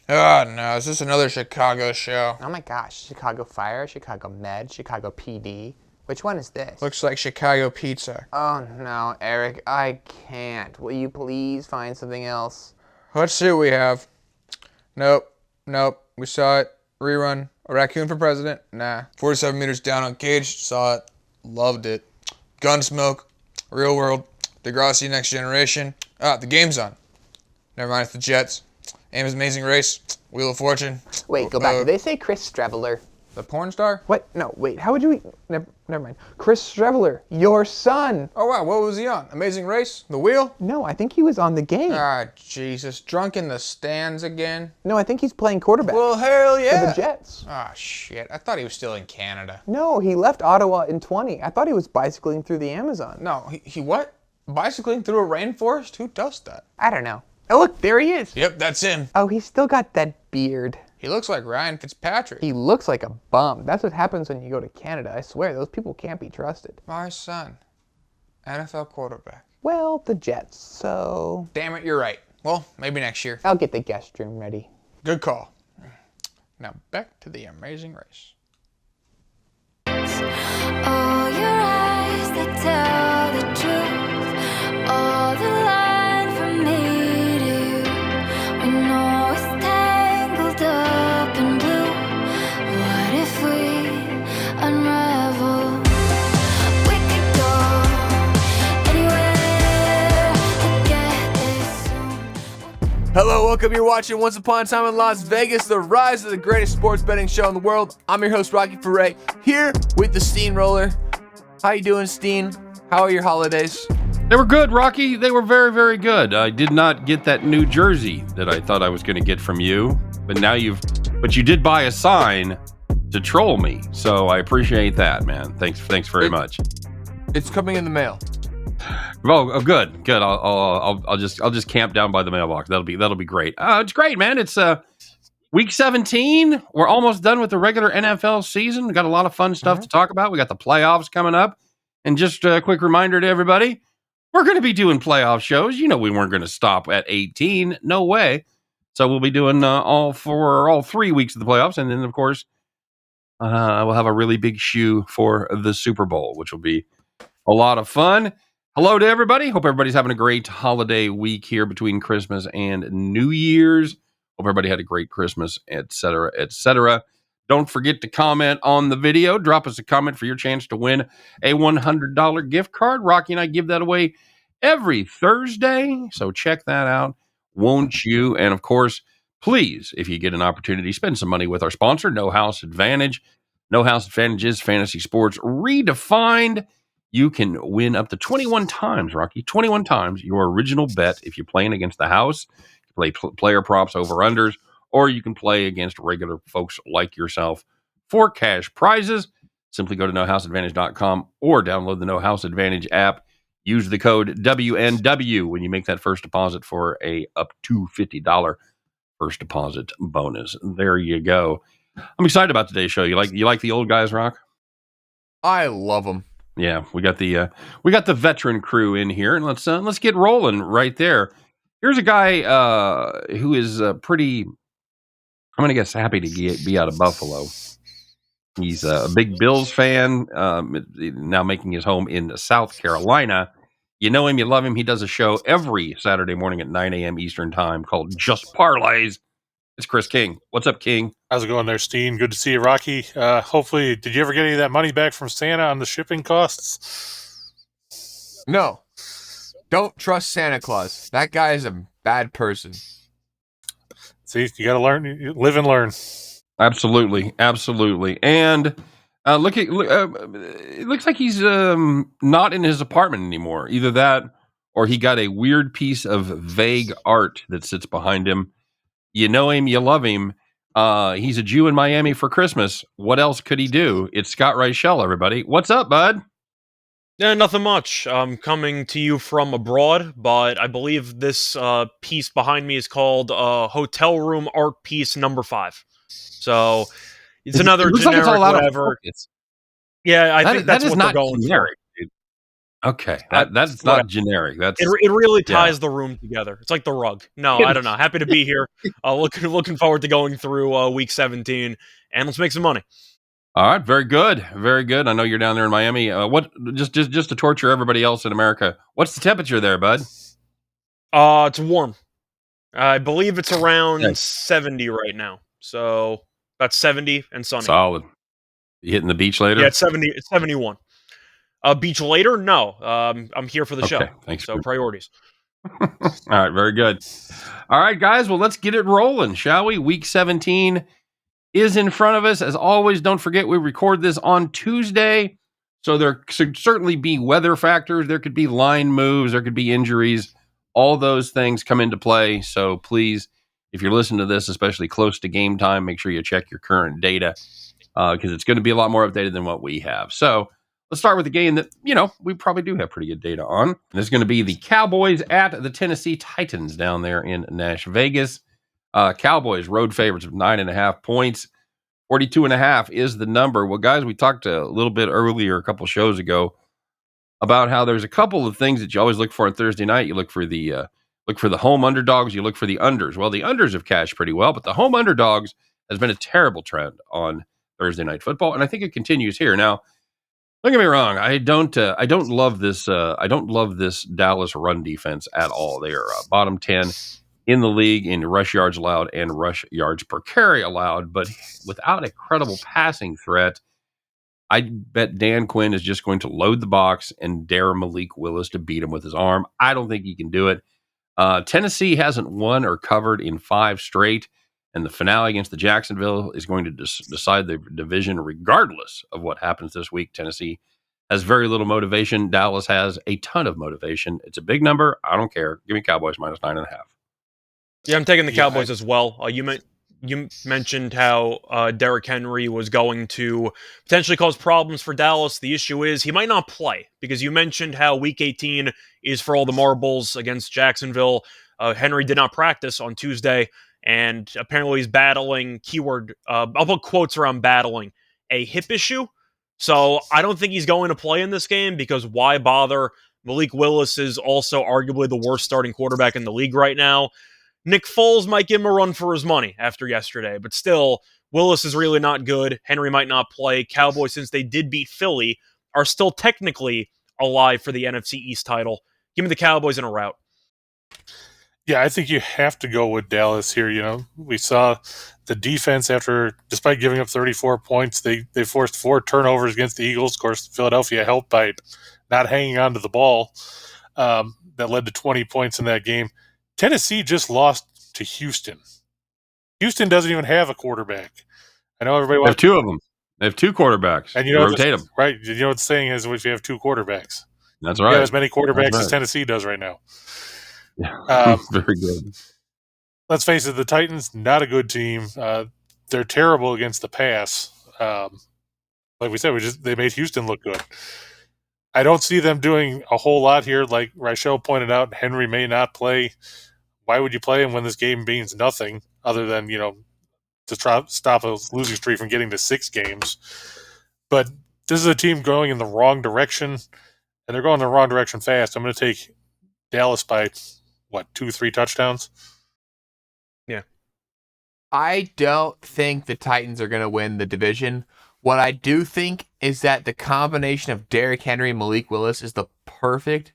Oh no, is this another Chicago show? Oh my gosh, Chicago Fire, Chicago Med, Chicago PD. Which one is this? Looks like Chicago pizza. Oh no, Eric, I can't. Will you please find something else? Let's see what we have. Nope. We saw it. Rerun. A raccoon for president? Nah. 47 meters down on cage. Saw it. Loved it. Gunsmoke. Real world. Degrassi Next Generation. Ah, the game's on. Never mind, it's the Jets. Ames Amazing Race. Wheel of Fortune. Wait, go back. Did they say Chris Streveler? The porn star? What? No, wait. How would you? Never mind. Chris Streveler, your son. Oh wow, what was he on? Amazing Race? The Wheel? No, I think he was on the game. Ah, Jesus. Drunk in the stands again? No, I think he's playing quarterback. Well, hell yeah. For the Jets. Ah, shit. I thought he was still in Canada. No, he left Ottawa in 20. I thought he was bicycling through the Amazon. No, he what? Bicycling through a rainforest? Who does that? I don't know. Oh, look, there he is. Yep, that's him. Oh, he's still got that beard. He looks like Ryan Fitzpatrick. He looks like a bum. That's what happens when you go to Canada. I swear, those people can't be trusted. My son. NFL quarterback. Well, the Jets, so... Damn it, you're right. Well, maybe next year. I'll get the guest room ready. Good call. Now back to the Amazing Race. Oh, your eyes that tell the truth. Oh, the line from me to you. We know it's tangled up in blue. What if we unravel? We could go anywhere to get this soon. Hello, welcome. You're watching Once Upon a Time in Las Vegas, the rise of the greatest sports betting show in the world. I'm your host, Rocky Foré, here with the Steamroller. How you doing, Steen? How are your holidays? They were good, Rocky. They were very, very good. I did not get that new jersey that I thought I was going to get from you, but you did buy a sign to troll me, so I appreciate that, man. Thanks very much. It's coming in the mail. Oh, good. I'll just camp down by the mailbox. That'll be great. It's great, man. It's week 17. We're almost done with the regular NFL season. We got a lot of fun stuff to talk about. We got the playoffs coming up, and just a quick reminder to everybody: we're going to be doing playoff shows. You know, we weren't going to stop at 18. No way. So we'll be doing all 3 weeks of the playoffs, and then of course we'll have a really big shoe for the Super Bowl, which will be a lot of fun. Hello to everybody. Hope everybody's having a great holiday week here between Christmas and New Year's. Hope everybody had a great Christmas, etc., etc. Don't forget to comment on the video. Drop us a comment for your chance to win a $100 gift card. Rocky and I give that away every Thursday, so check that out, won't you? And of course, please, if you get an opportunity, spend some money with our sponsor, No House Advantage. No House Advantage is fantasy sports redefined. You can win up to 21 times, Rocky, 21 times your original bet if you're playing against the house. You play player props, over-unders, or you can play against regular folks like yourself for cash prizes. Simply go to nohouseadvantage.com or download the No House Advantage app. Use the code WNW when you make that first deposit for a up to $50 first deposit bonus. There you go. I'm excited about today's show. You like the old guys, Rock? I love them. Yeah, we got the veteran crew in here, and let's get rolling right there. Here's a guy who is pretty, I'm gonna guess, happy to be out of Buffalo. He's a big Bills fan, now making his home in South Carolina. You know him, you love him. He does a show every Saturday morning at 9 a.m. Eastern time called Just Parlays. It's Chris King. What's up, King? How's it going there, Steen? Good to see you, Rocky. Hopefully, did you ever get any of that money back from Santa on the shipping costs? No. Don't trust Santa Claus. That guy is a bad person. See, you got to learn, you live and learn. Absolutely. And it looks like he's not in his apartment anymore. Either that, or he got a weird piece of vague art that sits behind him. You know him, you love him. He's a Jew in Miami for Christmas. What else could he do? It's Scott Reichel, everybody. What's up, bud? Yeah, nothing much. I'm coming to you from abroad, but I believe this piece behind me is called Hotel Room Art Piece Number 5. So it's another generic like it's all out whatever. Of yeah, I think that's what they're going generic, for. dude. Okay, that's Whatever. not generic. That's It really ties the room together. It's like the rug. No, I don't know. Happy to be here. Looking forward to going through Week 17, and let's make some money. All right, very good, very good. I know you're down there in Miami. What just to torture everybody else in America? What's the temperature there, bud? It's warm. I believe it's around Okay. 70 right now. So that's 70 and sunny. Solid. You hitting the beach later? Yeah, it's 70. It's 71. Beach later? No. I'm here for the show. Thanks. So priorities. All right, very good. All right, guys. Well, let's get it rolling, shall we? Week 17 is in front of us. As always, don't forget we record this on Tuesday, so there should certainly be weather factors. There could be line moves. There could be injuries. All those things come into play. So please, if you're listening to this, especially close to game time, make sure you check your current data because it's going to be a lot more updated than what we have. So let's start with the game that, we probably do have pretty good data on. This is going to be the Cowboys at the Tennessee Titans down there in Nash Vegas. Cowboys road favorites of 9.5 points. 42.5 is the number. Well, guys, we talked a little bit earlier, a couple shows ago, about how there's a couple of things that you always look for on Thursday night. You look for the home underdogs. You look for the unders. Well, the unders have cashed pretty well, but the home underdogs has been a terrible trend on Thursday Night Football, and I think it continues here. Now, don't get me wrong. I don't love this. I don't love this Dallas run defense at all. They are bottom 10 in the league in rush yards allowed and rush yards per carry allowed, but without a credible passing threat, I bet Dan Quinn is just going to load the box and dare Malik Willis to beat him with his arm. I don't think he can do it. Tennessee hasn't won or covered in 5 straight, and the finale against the Jacksonville is going to decide the division regardless of what happens this week. Tennessee has very little motivation. Dallas has a ton of motivation. It's a big number. I don't care. Give me Cowboys minus 9.5. Yeah, I'm taking the Cowboys as well. You mentioned how Derrick Henry was going to potentially cause problems for Dallas. The issue is he might not play because you mentioned how Week 18 is for all the marbles against Jacksonville. Henry did not practice on Tuesday, and apparently he's battling, I'll put quotes around battling, a hip issue. So I don't think he's going to play in this game because why bother? Malik Willis is also arguably the worst starting quarterback in the league right now. Nick Foles might give him a run for his money after yesterday, but still, Willis is really not good. Henry might not play. Cowboys, since they did beat Philly, are still technically alive for the NFC East title. Give me the Cowboys in a rout. Yeah, I think you have to go with Dallas here. We saw the defense despite giving up 34 points, they forced 4 turnovers against the Eagles. Of course, Philadelphia helped by not hanging on to the ball. That led to 20 points in that game. Tennessee just lost to Houston. Houston doesn't even have a quarterback. I know everybody wants. They have 2 of them. They have 2 quarterbacks. And rotate them. Right. You know what the saying is if you have 2 quarterbacks. That's right. You have as many quarterbacks as Tennessee does right now. Very good. Let's face it, the Titans, not a good team. They're terrible against the pass. Like we said, they made Houston look good. I don't see them doing a whole lot here. Like Rachel pointed out, Henry may not play. Why would you play him when this game means nothing other than, to stop a losing streak from getting to 6 games? But this is a team going in the wrong direction, and they're going in the wrong direction fast. I'm going to take Dallas by, 2-3 touchdowns? Yeah. I don't think the Titans are going to win the division. What I do think is that the combination of Derrick Henry and Malik Willis is the perfect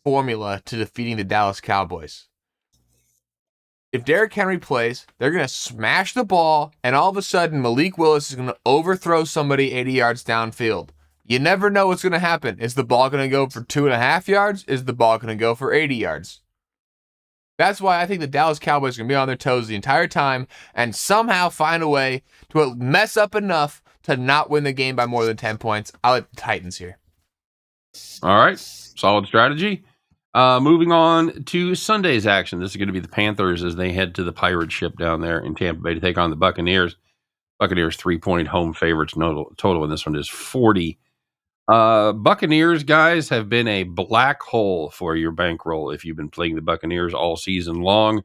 formula to defeating the Dallas Cowboys. If Derrick Henry plays, they're going to smash the ball, and all of a sudden Malik Willis is going to overthrow somebody 80 yards downfield. You never know what's going to happen. Is the ball going to go for 2.5 yards? Is the ball going to go for 80 yards? That's why I think the Dallas Cowboys are going to be on their toes the entire time and somehow find a way to mess up enough to not win the game by more than 10 points. I like the Titans here. All right. Solid strategy. Moving on to Sunday's action. This is going to be the Panthers as they head to the pirate ship down there in Tampa Bay to take on the Buccaneers. Buccaneers 3-point home favorites. Total in this one is 40. Buccaneers, guys, have been a black hole for your bankroll if you've been playing the Buccaneers all season long.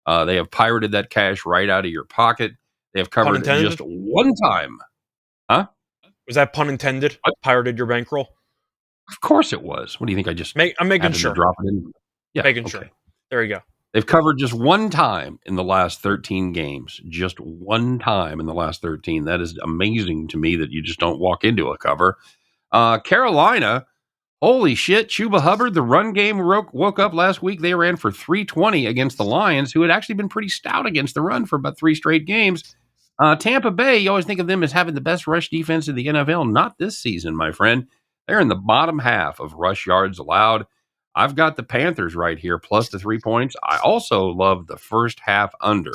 They have pirated that cash right out of your pocket. They have covered it just one time. Huh? Was that pun intended? What? Pirated your bankroll? Of course it was. What do you think? I just I'm making happened sure. to drop it in? Yeah, Making okay. sure. There you go. They've covered just one time in the last 13 games. Just one time in the last 13. That is amazing to me that you just don't walk into a cover. Carolina, holy shit. Chuba Hubbard, the run game woke up last week. They ran for 320 against the Lions, who had actually been pretty stout against the run for about 3 straight games. Tampa Bay, you always think of them as having the best rush defense in the NFL. Not this season, my friend. They're in the bottom half of rush yards allowed. I've got the Panthers right here, plus the 3 points. I also love the first half under,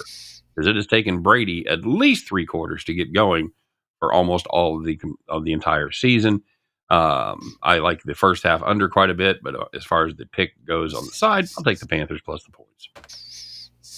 because it has taken Brady at least 3 quarters to get going for almost all of the entire season. I like the first half under quite a bit, but as far as the pick goes on the side, I'll take the Panthers plus the points.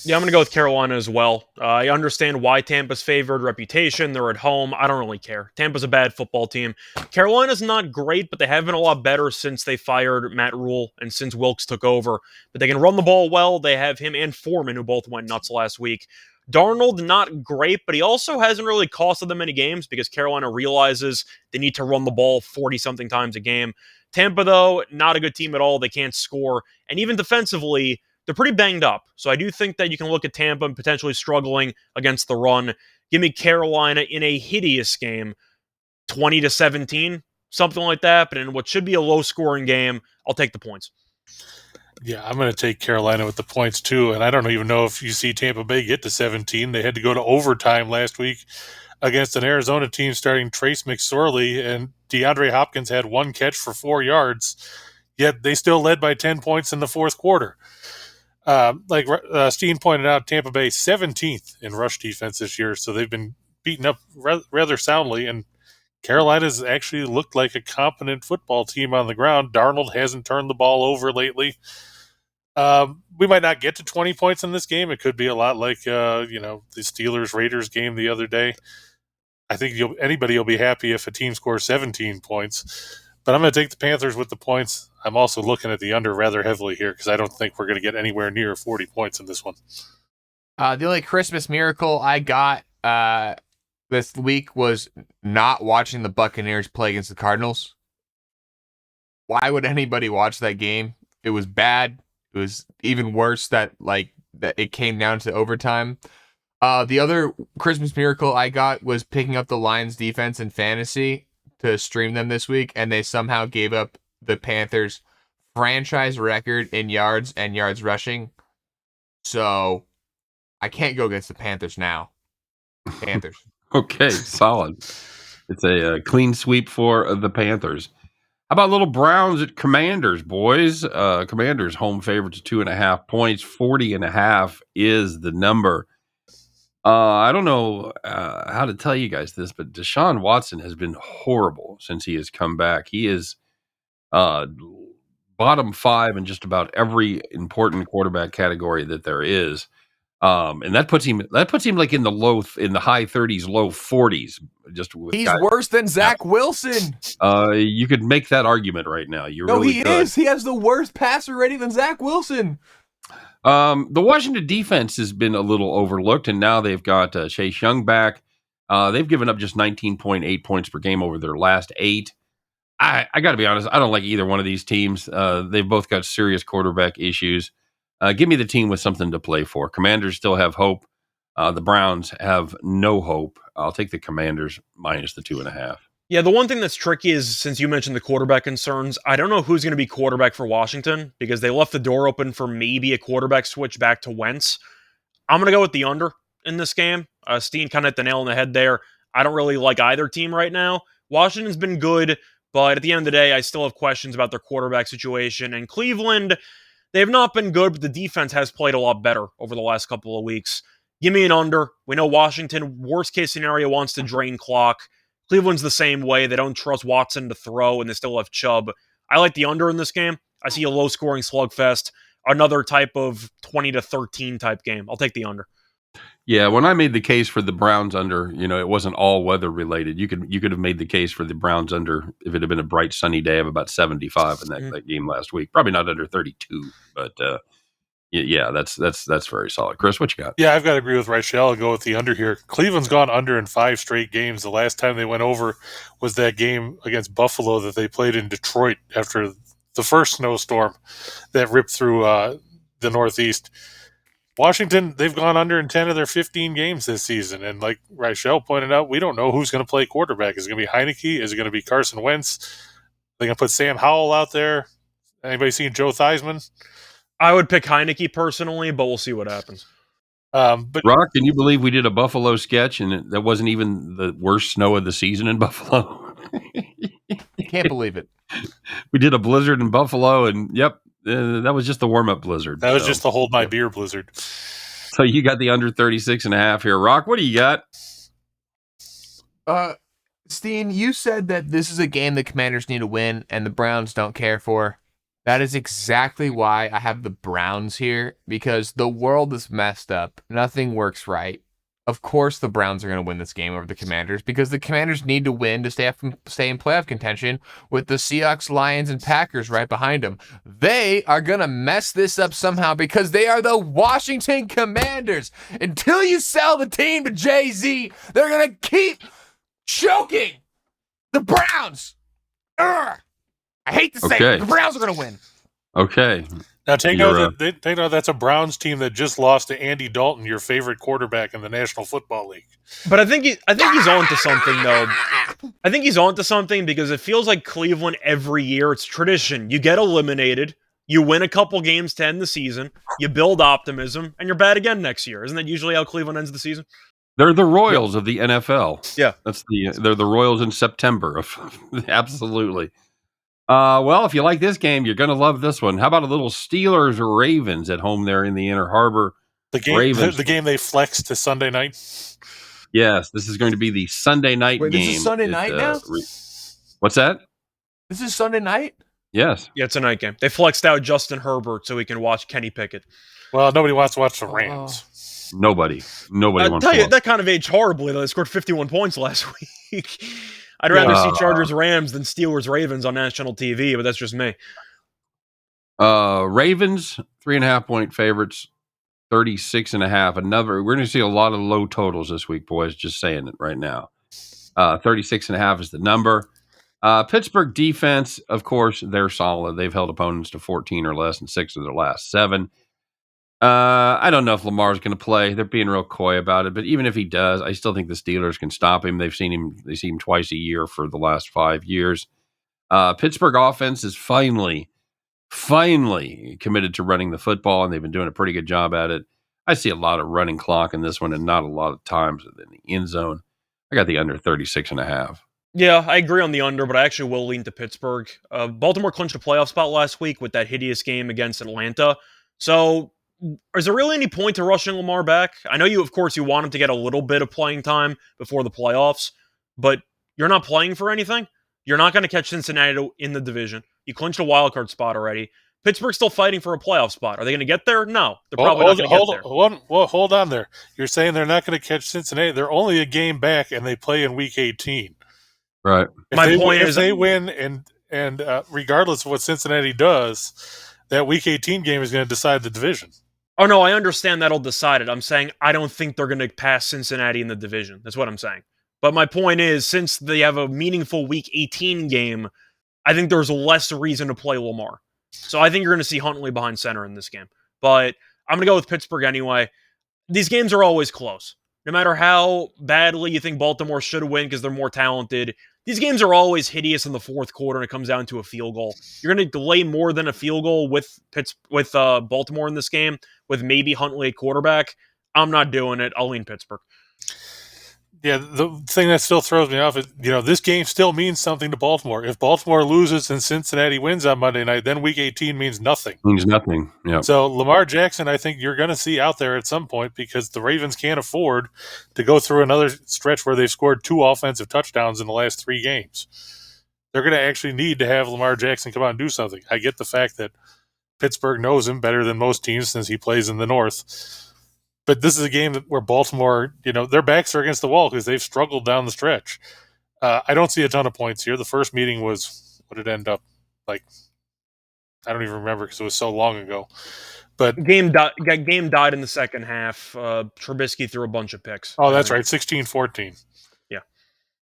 Yeah, I'm going to go with Carolina as well. I understand why Tampa's favored, reputation, they're at home. I don't really care. Tampa's a bad football team. Carolina's not great, but they have been a lot better since they fired Matt Rule and since Wilkes took over. But they can run the ball well. They have him and Foreman, who both went nuts last week. Darnold, not great, but he also hasn't really costed them any games because Carolina realizes they need to run the ball 40-something times a game. Tampa, though, not a good team at all. They can't score. And even defensively, they're pretty banged up. So I do think that you can look at Tampa and potentially struggling against the run. Give me Carolina in a hideous game, 20-17, something like that. But in what should be a low-scoring game, I'll take the points. Yeah, I'm going to take Carolina with the points too. And I don't even know if you see Tampa Bay get to 17. They had to go to overtime last week against an Arizona team starting Trace McSorley, and DeAndre Hopkins had 1 catch for 4 yards. Yet they still led by 10 points in the fourth quarter. Like Steehn pointed out, Tampa Bay 17th in rush defense this year, so they've been beaten up rather soundly, and Carolina's actually looked like a competent football team on the ground. Darnold hasn't turned the ball over lately. We might not get to 20 points in this game. It could be a lot like the Steelers-Raiders game the other day. I think anybody will be happy if a team scores 17 points. But I'm going to take the Panthers with the points. I'm also looking at the under rather heavily here because I don't think we're going to get anywhere near 40 points in this one. The only Christmas miracle I got this week was not watching the Buccaneers play against the Cardinals. Why would anybody watch that game? It was bad. It was even worse that it came down to overtime. The other Christmas miracle I got was picking up the Lions defense in fantasy to stream them this week, and they somehow gave up the Panthers' franchise record in yards and yards rushing. So I can't go against the Panthers now. Panthers. Okay, solid. It's a clean sweep for the Panthers. How about little Browns at Commanders, boys? Commanders home favorites 2.5 points. 40.5 is the number. I don't know how to tell you guys this, but Deshaun Watson has been horrible since he has come back. He is bottom 5 in just about every important quarterback category that there is. And that puts him like in the high 30s, low 40s. He's worse than Zach Wilson. You could make that argument right now. He is. He has the worst passer rating than Zach Wilson. The Washington defense has been a little overlooked, and now they've got Chase Young back. They've given up just 19.8 points per game over their last 8. I got to be honest, I don't like either one of these teams. They've both got serious quarterback issues. Give me the team with something to play for. Commanders still have hope. The Browns have no hope. I'll take the Commanders minus the 2.5. Yeah, the one thing that's tricky is, since you mentioned the quarterback concerns, I don't know who's going to be quarterback for Washington because they left the door open for maybe a quarterback switch back to Wentz. I'm going to go with the under in this game. Steehn kind of hit the nail on the head there. I don't really like either team right now. Washington's been good, but at the end of the day, I still have questions about their quarterback situation. And Cleveland, they have not been good, but the defense has played a lot better over the last couple of weeks. Give me an under. We know Washington, worst case scenario, wants to drain clock. Cleveland's the same way. They don't trust Watson to throw, and they still have Chubb. I like the under in this game. I see a low-scoring slugfest, another type of 20-13 type game. I'll take the under. Yeah, when I made the case for the Browns under, it wasn't all weather related. You could have made the case for the Browns under if it had been a bright sunny day of about 75 in that game last week. Probably not under 32, but Yeah, that's very solid. Chris, what you got? Yeah, I've got to agree with Reichel and go with the under here. Cleveland's gone under in 5 straight games. The last time they went over was that game against Buffalo that they played in Detroit after the first snowstorm that ripped through the Northeast. Washington, they've gone under in 10 of their 15 games this season. And like Reichel pointed out, we don't know who's going to play quarterback. Is it going to be Heineke? Is it going to be Carson Wentz? They're going to put Sam Howell out there. Anybody seen Joe Theismann? I would pick Heineke personally, but we'll see what happens. But Rock, can you believe we did a Buffalo sketch and that wasn't even the worst snow of the season in Buffalo? Can't believe it. We did a blizzard in Buffalo, and that was just the warm-up blizzard. that was just the hold my beer blizzard. So you got the under 36.5 here. Rock, what do you got? Steehn, you said that this is a game the Commanders need to win and the Browns don't care for. That is exactly why I have the Browns here, because the world is messed up. Nothing works right. Of course the Browns are going to win this game over the Commanders because the Commanders need to win to stay in playoff contention with the Seahawks, Lions, and Packers right behind them. They are going to mess this up somehow because they are the Washington Commanders. Until you sell the team to Jay-Z, they're going to keep choking the Browns. Urgh. I hate to say it, the Browns are going to win. Okay. Now take note that's a Browns team that just lost to Andy Dalton, your favorite quarterback in the National Football League. But I think he's on to something, though. I think he's on to something because it feels like Cleveland every year. It's tradition. You get eliminated, you win a couple games to end the season, you build optimism, and you're bad again next year. Isn't that usually how Cleveland ends the season? They're the Royals of the NFL. Yeah. They're the Royals in September. Absolutely. Well, if you like this game, you're going to love this one. How about a little Steelers or Ravens at home there in the Inner Harbor? The game they flexed to Sunday night. Yes, this is going to be the Sunday night game. This is Sunday night now? What's that? This is Sunday night? Yes. Yeah, it's a night game. They flexed out Justin Herbert so we can watch Kenny Pickett. Well, nobody wants to watch the Rams. Nobody wants to tell you, watch. that kind of aged horribly, though. They scored 51 points last week. I'd rather see Chargers Rams than Steelers Ravens on national TV, but that's just me. Ravens 3.5-point favorites, 36.5. We're going to see a lot of low totals this week, boys. Just saying it right now. 36.5 is the number. Pittsburgh defense, of course, they're solid. They've held opponents to 14 or less in 6 of their last 7. I don't know if Lamar's going to play. They're being real coy about it, but even if he does, I still think the Steelers can stop him. They see him twice a year for the last 5 years. Pittsburgh offense is finally committed to running the football, and they've been doing a pretty good job at it. I see a lot of running clock in this one and not a lot of times in the end zone. I got the under 36.5. Yeah, I agree on the under, but I actually will lean to Pittsburgh. Baltimore clinched a playoff spot last week with that hideous game against Atlanta. So is there really any point to rushing Lamar back? I know you want him to get a little bit of playing time before the playoffs, but you're not playing for anything. You're not going to catch Cincinnati in the division. You clinched a wild card spot already. Pittsburgh's still fighting for a playoff spot. Are they going to get there? No, they're probably not going to get there. Hold on there. You're saying they're not going to catch Cincinnati. They're only a game back, and they play in Week 18. Right. If they win, and regardless of what Cincinnati does, that Week 18 game is going to decide the division. Oh, no, I understand that'll decide it. I'm saying I don't think they're going to pass Cincinnati in the division. That's what I'm saying. But my point is, since they have a meaningful Week 18 game, I think there's less reason to play Lamar. So I think you're going to see Huntley behind center in this game. But I'm going to go with Pittsburgh anyway. These games are always close. No matter how badly you think Baltimore should win because they're more talented, these games are always hideous in the fourth quarter and it comes down to a field goal. You're going to delay more than a field goal with Baltimore in this game, with maybe Huntley at quarterback. I'm not doing it. I'll lean Pittsburgh. Yeah, the thing that still throws me off is, this game still means something to Baltimore. If Baltimore loses and Cincinnati wins on Monday night, then Week 18 means nothing. Means nothing, yeah. So Lamar Jackson, I think you're going to see out there at some point because the Ravens can't afford to go through another stretch where they've scored 2 offensive touchdowns in the last 3 games. They're going to actually need to have Lamar Jackson come out and do something. I get the fact that Pittsburgh knows him better than most teams since he plays in the North. But this is a game where Baltimore, their backs are against the wall because they've struggled down the stretch. I don't see a ton of points here. The first meeting was, what did it end up like? I don't even remember because it was so long ago. But Game died in the second half. Trubisky threw a bunch of picks. oh, that's right, 16-14. Yeah.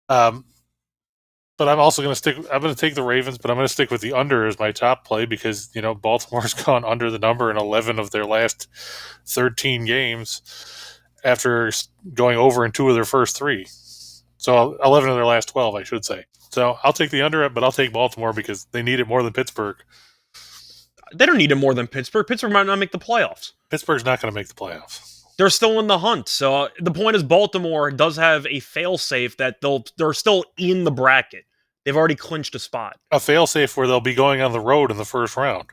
But I'm also going to stick. I'm going to take the Ravens, but I'm going to stick with the under as my top play because Baltimore's gone under the number in 11 of their last 13 games after going over in 2 of their first 3. So 11 of their last 12, I should say. So I'll take the under, but I'll take Baltimore because they need it more than Pittsburgh. They don't need it more than Pittsburgh. Pittsburgh might not make the playoffs. Pittsburgh's not going to make the playoffs. They're still in the hunt. So the point is Baltimore does have a fail-safe that they're still in the bracket. They've already clinched a spot. A fail-safe where they'll be going on the road in the first round.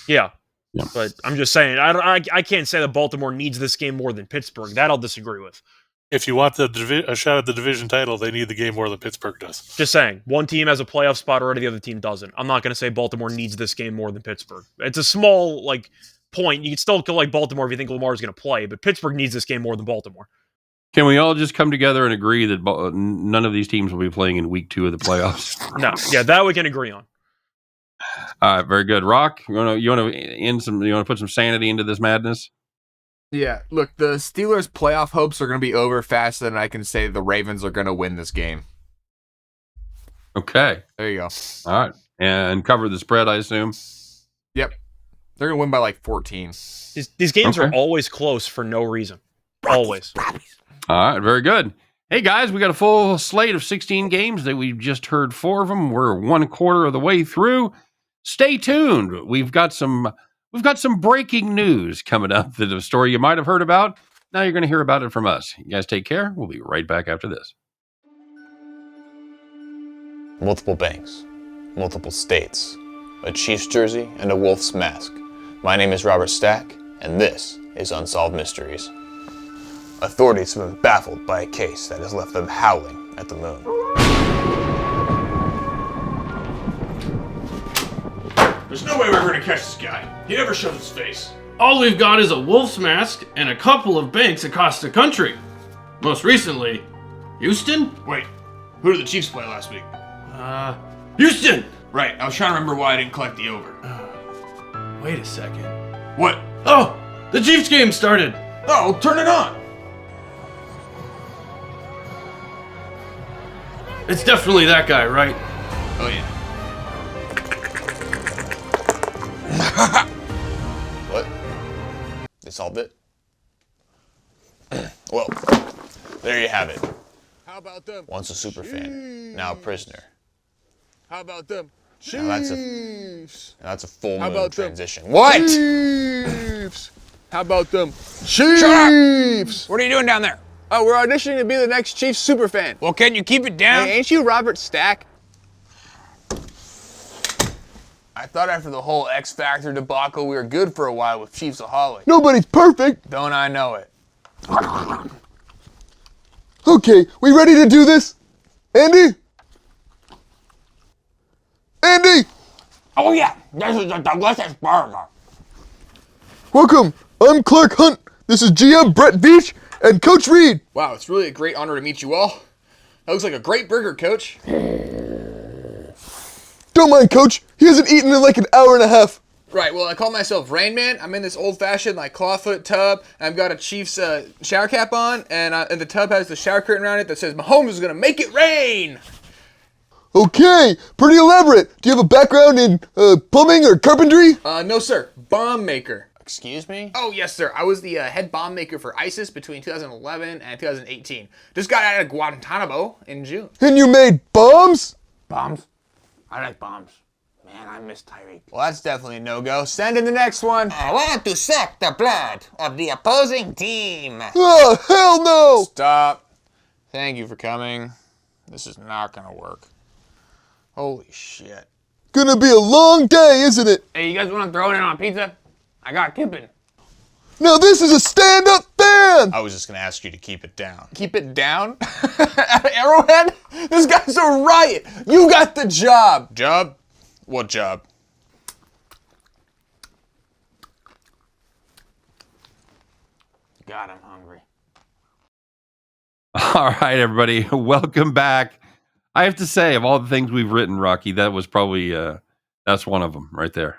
Yeah. Yeah. But I'm just saying, I can't say that Baltimore needs this game more than Pittsburgh. That I'll disagree with. If you want a shot at the division title, they need the game more than Pittsburgh does. Just saying, one team has a playoff spot already, the other team doesn't. I'm not going to say Baltimore needs this game more than Pittsburgh. It's a small point. You can still go like Baltimore if you think Lamar's going to play, but Pittsburgh needs this game more than Baltimore. Can we all just come together and agree that none of these teams will be playing in week 2 of the playoffs? No, yeah, that we can agree on. All right, very good. Rock, you want to put some sanity into this madness? Yeah, look, the Steelers' playoff hopes are going to be over faster than I can say the Ravens are going to win this game. Okay. There you go. All right. And cover the spread, I assume? Yep. They're going to win by like 14. These games are Okay. always close for no reason. Always. All right, very good. Hey, guys, we got a full slate of 16 games that we've just heard 4 of them. We're 1/4 of the way through. Stay tuned. We've got some breaking news coming up. The story you might have heard about. Now you're going to hear about it from us. You guys take care. We'll be right back after this. Multiple banks, multiple states, a Chiefs jersey, and a wolf's mask. My name is Robert Stack, and this is Unsolved Mysteries. Authorities have been baffled by a case that has left them howling at the moon. There's no way we're going to catch this guy. He never shows his face. All we've got is a wolf's mask and a couple of banks across the country. Most recently, Houston? Wait, who did the Chiefs play last week? Houston! Right, I was trying to remember why I didn't collect the over. Wait a second. What? Oh, the Chiefs game started. Oh, turn it on. It's definitely that guy, right? Oh, yeah. What? They solved it? Well, there you have it. How about them? Once a superfan, now a prisoner. How about them? Now that's a full How moon about them? transition. What? Chiefs! How about them? Chiefs! What are you doing down there? Oh, we're auditioning to be the next Chiefs superfan. Well, can you keep it down? Hey, ain't you Robert Stack? I thought after the whole X Factor debacle, we were good for a while with Chiefsaholic. Nobody's perfect. Don't I know it? Okay, we ready to do this? Andy? Andy! Oh, yeah. This is the delicious burger. Welcome. I'm Clark Hunt. This is GM Brett Veach and Coach Reed. Wow, it's really a great honor to meet you all. That looks like a great burger, Coach. Don't mind, Coach. He hasn't eaten in like an hour and a half. Right, well, I call myself Rain Man. I'm in this old-fashioned, clawfoot tub, and I've got a Chiefs shower cap on, and the tub has the shower curtain around it that says, Mahomes is going to make it rain! Okay, pretty elaborate. Do you have a background in plumbing or carpentry? No, sir. Bomb maker. Excuse me? Oh, yes, sir. I was the head bomb maker for ISIS between 2011 and 2018. Just got out of Guantanamo in June. And you made bombs? Bombs? I like bombs. Man, I miss Tyreek. Well, that's definitely a no-go. Send in the next one. I want to suck the blood of the opposing team. Oh, hell no! Stop. Thank you for coming. This is not gonna work. Holy shit. Gonna be a long day, isn't it? Hey, you guys want to throw it in on pizza? I got kipping. Now this is a stand-up fan! I was just gonna ask you to keep it down. Keep it down? Arrowhead? This guy's a riot. You got the job. Job? What job? God, I'm hungry. All right, everybody. Welcome back. I have to say, of all the things we've written, Rocky, that was probably, that's one of them right there.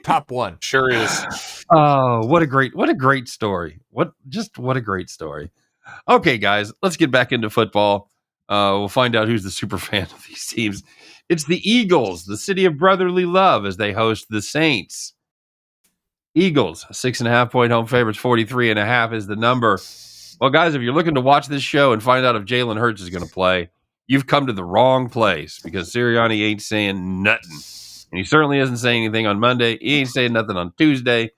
Top one. Sure is. Oh, what a great story. What a great story. Okay, guys, let's get back into football. We'll find out who's the super fan of these teams. It's the Eagles, the city of brotherly love, as they host the Saints. Eagles, 6.5-point home favorites, 43.5 is the number. Well, guys, if you're looking to watch this show and find out if Jalen Hurts is going to play, you've come to the wrong place because Sirianni ain't saying nothing. And he certainly isn't saying anything on Monday. He ain't saying nothing on Tuesday.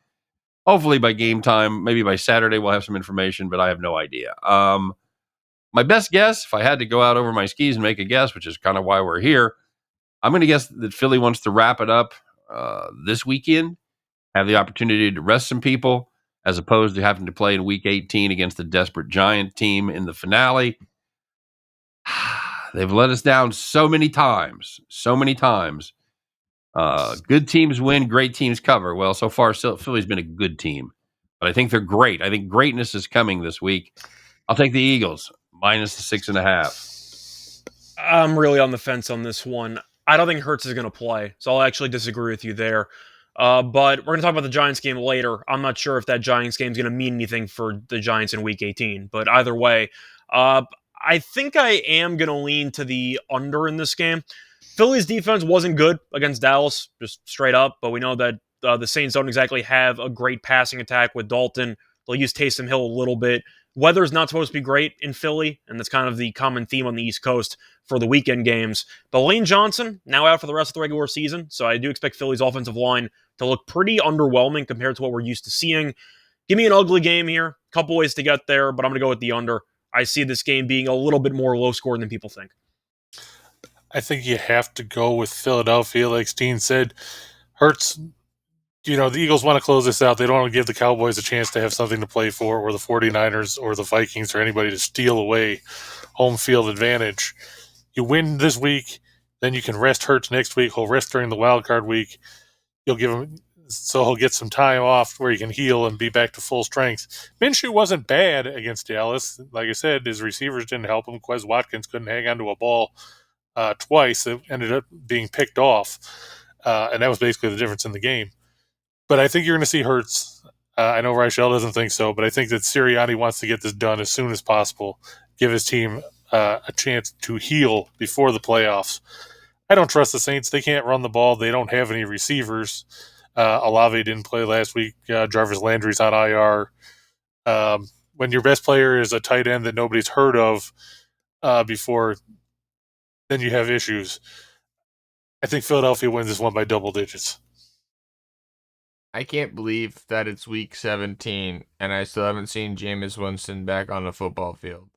Hopefully by game time, maybe by Saturday, we'll have some information, but I have no idea. My best guess, if I had to go out over my skis and make a guess, which is kind of why we're here, I'm going to guess that Philly wants to wrap it up this weekend, have the opportunity to rest some people, as opposed to having to play in Week 18 against a desperate Giant team in the finale. They've let us down so many times. Good teams win, great teams cover. Well, so far, Philly's been a good team, but I think they're great. I think greatness is coming this week. I'll take the Eagles, minus the 6.5. I'm really on the fence on this one. I don't think Hurts is going to play, so I'll actually disagree with you there. But we're going to talk about the Giants game later. I'm not sure if that Giants game is going to mean anything for the Giants in Week 18, but either way, I think I am going to lean to the under in this game. Philly's defense wasn't good against Dallas, just straight up, but we know that the Saints don't exactly have a great passing attack with Dalton. They'll use Taysom Hill a little bit. Weather's not supposed to be great in Philly, and that's kind of the common theme on the East Coast for the weekend games. But Lane Johnson, now out for the rest of the regular season, so I do expect Philly's offensive line to look pretty underwhelming compared to what we're used to seeing. Give me an ugly game here. Couple ways to get there, but I'm going to go with the under. I see this game being a little bit more low-scored than people think. I think you have to go with Philadelphia, like Steehn said. Hurts, the Eagles want to close this out. They don't want to give the Cowboys a chance to have something to play for, or the 49ers or the Vikings or anybody to steal away home field advantage. You win this week, then you can rest Hurts next week. He'll rest during the wild card week. You'll give him, so he'll get some time off where he can heal and be back to full strength. Minshew wasn't bad against Dallas. Like I said, his receivers didn't help him. Quez Watkins couldn't hang onto a ball twice. It ended up being picked off, and that was basically the difference in the game. But I think you're going to see Hurts. I know Reichel doesn't think so, but I think that Sirianni wants to get this done as soon as possible, give his team a chance to heal before the playoffs. I don't trust the Saints. They can't run the ball. They don't have any receivers. Olave didn't play last week. Jarvis Landry's on IR. When your best player is a tight end that nobody's heard of before, then you have issues. I think Philadelphia wins this one by double digits. I can't believe that it's week 17 and I still haven't seen Jameis Winston back on the football field.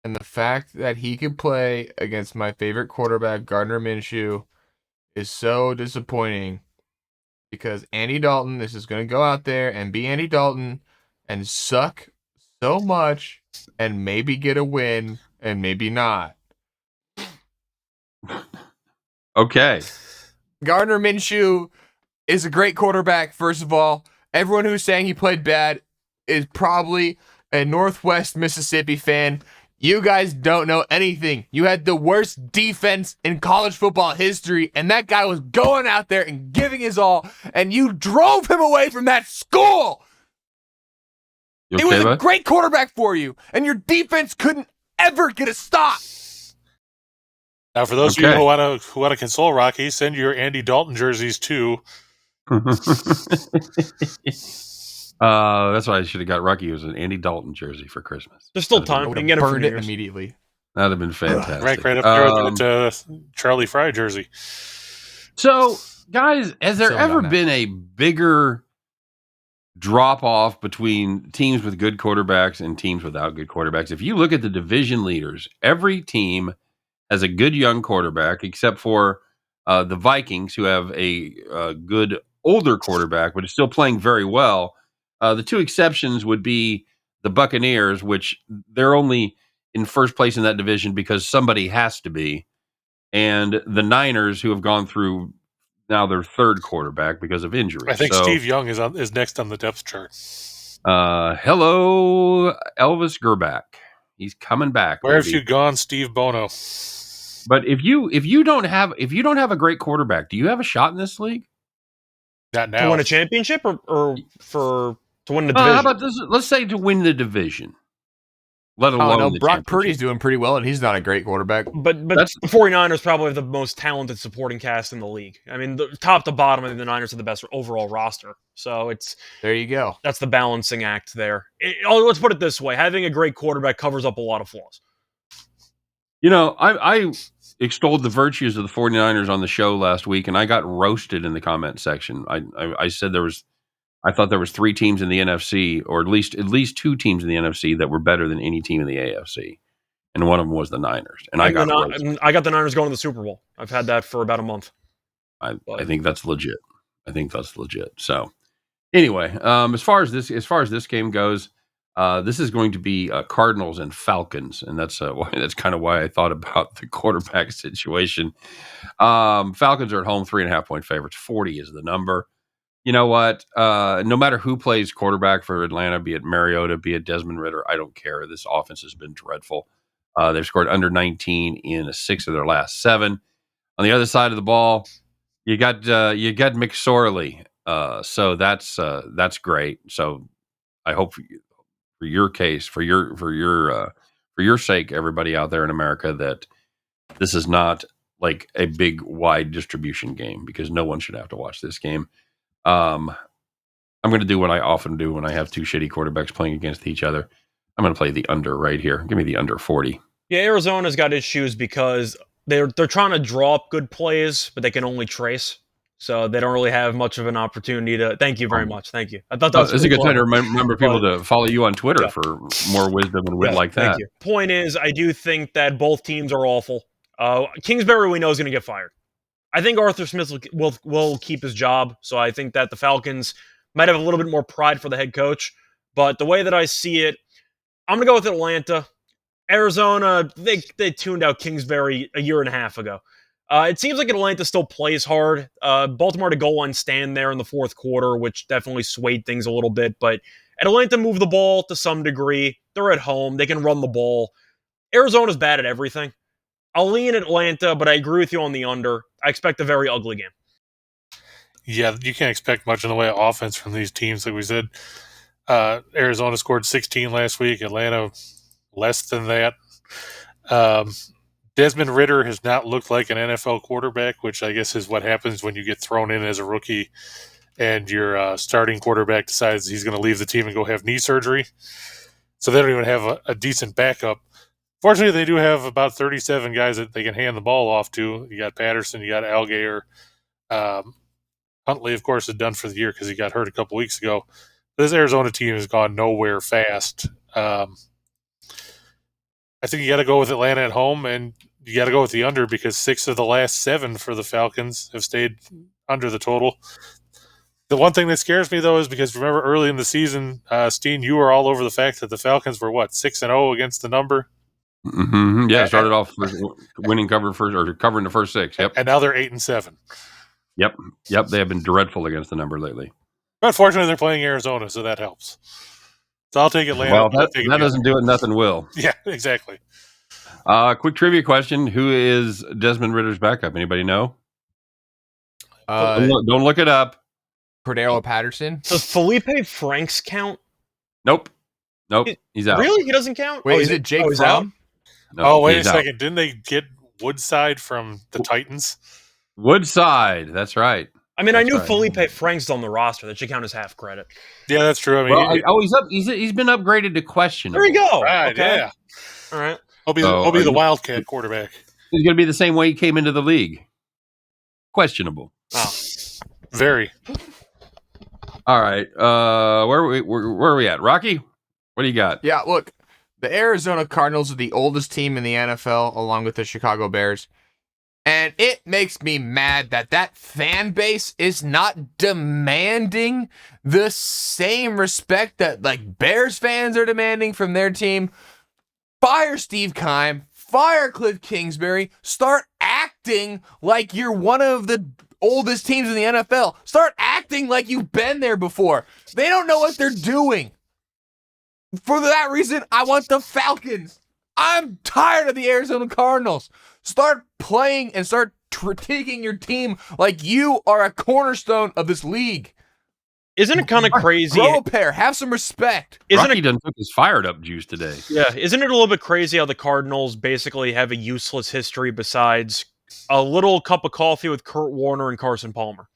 And the fact that he could play against my favorite quarterback, Gardner Minshew, is so disappointing because Andy Dalton is just going to go out there and be Andy Dalton and suck so much and maybe get a win and maybe not. Okay. Gardner Minshew is a great quarterback, first of all. Everyone who's saying he played bad is probably a Northwest Mississippi fan. You guys don't know anything. You had the worst defense in college football history, and that guy was going out there and giving his all, and you drove him away from that school. You It okay, was a bud? great quarterback for you, and your defense couldn't ever get a stop. Now, for those of you who want to console Rocky, send your Andy Dalton jerseys too. That's why I should have got Rocky. It was an Andy Dalton jersey for Christmas. There's still That'd time. have We been- can get it for Burned New it Year's. immediately. That'd have been fantastic. Rank right up there with that Charlie Fry jersey. So, guys, has there Still ever done that. been a bigger drop off between teams with good quarterbacks and teams without good quarterbacks? If you look at the division leaders, every team has a good young quarterback, except for the Vikings, who have a good older quarterback, but is still playing very well. The two exceptions would be the Buccaneers, which they're only in first place in that division because somebody has to be, and the Niners, who have gone through now their third quarterback because of injury. I think Steve Young is next on the depth chart. Hello, Elvis Gerback. He's coming back. Where have baby. you gone, Steve Bono? But if you don't have a great quarterback, do you have a shot in this league? Not now. To win a championship or to win the division? How about this? Let's say to win the division, let alone no, the Brock championship. Purdy's doing pretty well, and he's not a great quarterback. But the 49ers probably have the most talented supporting cast in the league. I mean, top to bottom, I think the Niners are the best overall roster. So there you go. That's the balancing act there. Let's put it this way: having a great quarterback covers up a lot of flaws. You know, I extolled the virtues of the 49ers on the show last week, and I got roasted in the comment section. I said I thought there was 3 teams in the NFC, or at least 2 teams in the NFC that were better than any team in the AFC, and one of them was the Niners. And I got the Niners going to the Super Bowl. I've had that for about a month. I think that's legit. So, anyway, as far as this game goes, this is going to be Cardinals and Falcons, and that's kind of why I thought about the quarterback situation. Falcons are at home, 3.5-point favorites. 40 is the number. You know what? No matter who plays quarterback for Atlanta, be it Mariota, be it Desmond Ridder, I don't care. This offense has been dreadful. They've scored under 19 in 6 of their last 7. On the other side of the ball, you got McSorley. So that's great. So I hope for your case, for your sake, everybody out there in America, that this is not like a big wide distribution game, because no one should have to watch this game. I'm going to do what I often do when I have 2 shitty quarterbacks playing against each other. I'm going to play the under right here. Give me the under 40. Yeah, Arizona's got issues because they're trying to draw up good plays, but they can only trace. So they don't really have much of an opportunity to. Thank you very much. Thank you. I thought that was it's a good time to remember people to follow you on Twitter for more wisdom and wit like that. Thank you. Point is, I do think that both teams are awful. Kingsbury, we know, is going to get fired. I think Arthur Smith will keep his job. So I think that the Falcons might have a little bit more pride for the head coach. But the way that I see it, I'm going to go with Atlanta. Arizona, they tuned out Kingsbury a year and a half ago. It seems like Atlanta still plays hard. Baltimore to goal line stand there in the fourth quarter, which definitely swayed things a little bit. But Atlanta move the ball to some degree. They're at home. They can run the ball. Arizona's bad at everything. I'll lean Atlanta, but I agree with you on the under. I expect a very ugly game. Yeah, you can't expect much in the way of offense from these teams. Like we said, Arizona scored 16 last week. Atlanta less than that. Desmond Ridder has not looked like an NFL quarterback, which I guess is what happens when you get thrown in as a rookie and your starting quarterback decides he's going to leave the team and go have knee surgery. So they don't even have a decent backup. Fortunately, they do have about 37 guys that they can hand the ball off to. You got Patterson, you got Algier. Huntley, of course, is done for the year because he got hurt a couple weeks ago. This Arizona team has gone nowhere fast. I think you got to go with Atlanta at home, and you got to go with the under because 6 of the last 7 for the Falcons have stayed under the total. The one thing that scares me, though, is because remember early in the season, Steehn, you were all over the fact that the Falcons were, 6-0 against the number? Mm-hmm. Yeah, started off covering the first 6. Yep. And now they're 8-7. Yep. They have been dreadful against the number lately. But fortunately, they're playing Arizona, so that helps. So I'll take Atlanta. Well, that doesn't do it. Nothing will. Yeah, exactly. Quick trivia question: who is Desmond Ridder's backup? Anybody know? Don't look it up. Cordero Patterson. Does Felipe Franks count? Nope. He's out. Really? He doesn't count? Wait, is it Jake Fromm? No, wait a second. Didn't they get Woodside from the Titans? Woodside. That's right. I mean, I knew Felipe Franks on the roster. That should count as half credit. Yeah, that's true. I mean, he's up. He's been upgraded to questionable. There you go. Right, okay. Yeah. All right. He'll be the Wildcat quarterback. He's going to be the same way he came into the league. Questionable. Oh. Very. All right. Where are we at? Rocky, what do you got? Yeah, look, the Arizona Cardinals are the oldest team in the NFL, along with the Chicago Bears. And it makes me mad that fan base is not demanding the same respect that, like, Bears fans are demanding from their team. Fire Steve Keim. Fire Cliff Kingsbury. Start acting like you're one of the oldest teams in the NFL. Start acting like you've been there before. They don't know what they're doing. For that reason, I want the Falcons. I'm tired of the Arizona Cardinals. Start playing and start critiquing your team like you are a cornerstone of this league. Isn't it kind of crazy? Grow a pair. Have some respect. Rocky done took his fired up juice today. Yeah, isn't it a little bit crazy how the Cardinals basically have a useless history besides a little cup of coffee with Kurt Warner and Carson Palmer?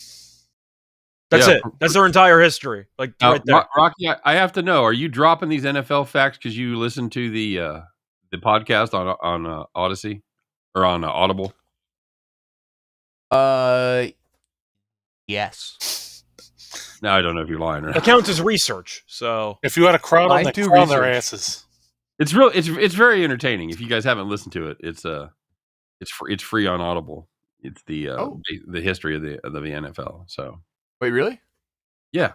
That's it. That's their entire history. Like right there. Rocky, I have to know: are you dropping these NFL facts because you listen to the podcast on Odyssey or on Audible? Yes. Now I don't know if you're lying or not. It counts as research. So if you had a crowd on their asses, it's real. It's very entertaining. If you guys haven't listened to it, it's free on Audible. It's the history of the NFL. So wait, really? Yeah.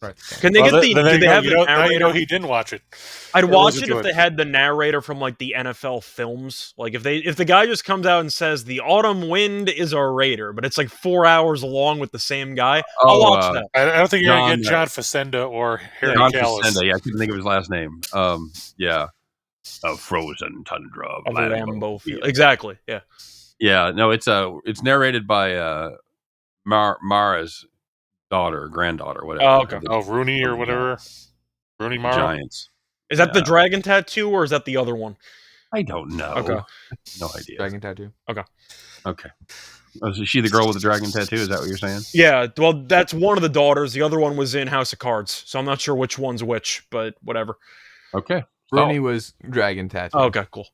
Right. Can they get the? Do they have the narrator? Now you know he didn't watch it. I'd watch it if they had the narrator from like the NFL films. Like if the guy just comes out and says the autumn wind is a Raider, but it's like 4 hours long with the same guy. I'll watch that. I don't think you're gonna get John Facenda or Harry Callis. Facenda, yeah, I couldn't think of his last name. Yeah, a frozen tundra of Lambeau Field. Exactly. Yeah. Yeah. No, it's narrated by Mara's daughter, granddaughter, whatever. Oh, okay. Rooney or whatever. Rooney Mara. Giants. Is that the dragon tattoo or is that the other one? I don't know. Okay. No idea. Dragon tattoo. Okay. Oh, so is she the girl with the dragon tattoo? Is that what you're saying? Yeah. Well, that's one of the daughters. The other one was in House of Cards, so I'm not sure which one's which, but whatever. Okay. Rooney was dragon tattoo. Oh, okay, cool.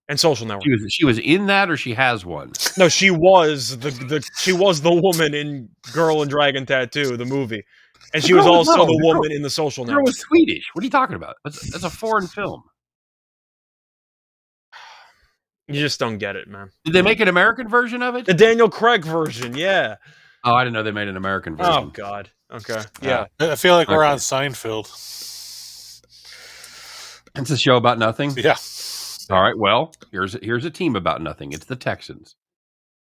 And Social Network. She was in that, or she has one? No, she was the woman in Girl and Dragon Tattoo, the movie, and she was also the woman in the Social Network. Girl was Swedish. What are you talking about? That's a foreign film. You just don't get it, man. Did they make an American version of it? The Daniel Craig version, yeah. Oh, I didn't know they made an American version. Oh God. Okay. Yeah. I feel like we're on Seinfeld. It's a show about nothing. Yeah. All right. Well, here's a team about nothing. It's the Texans.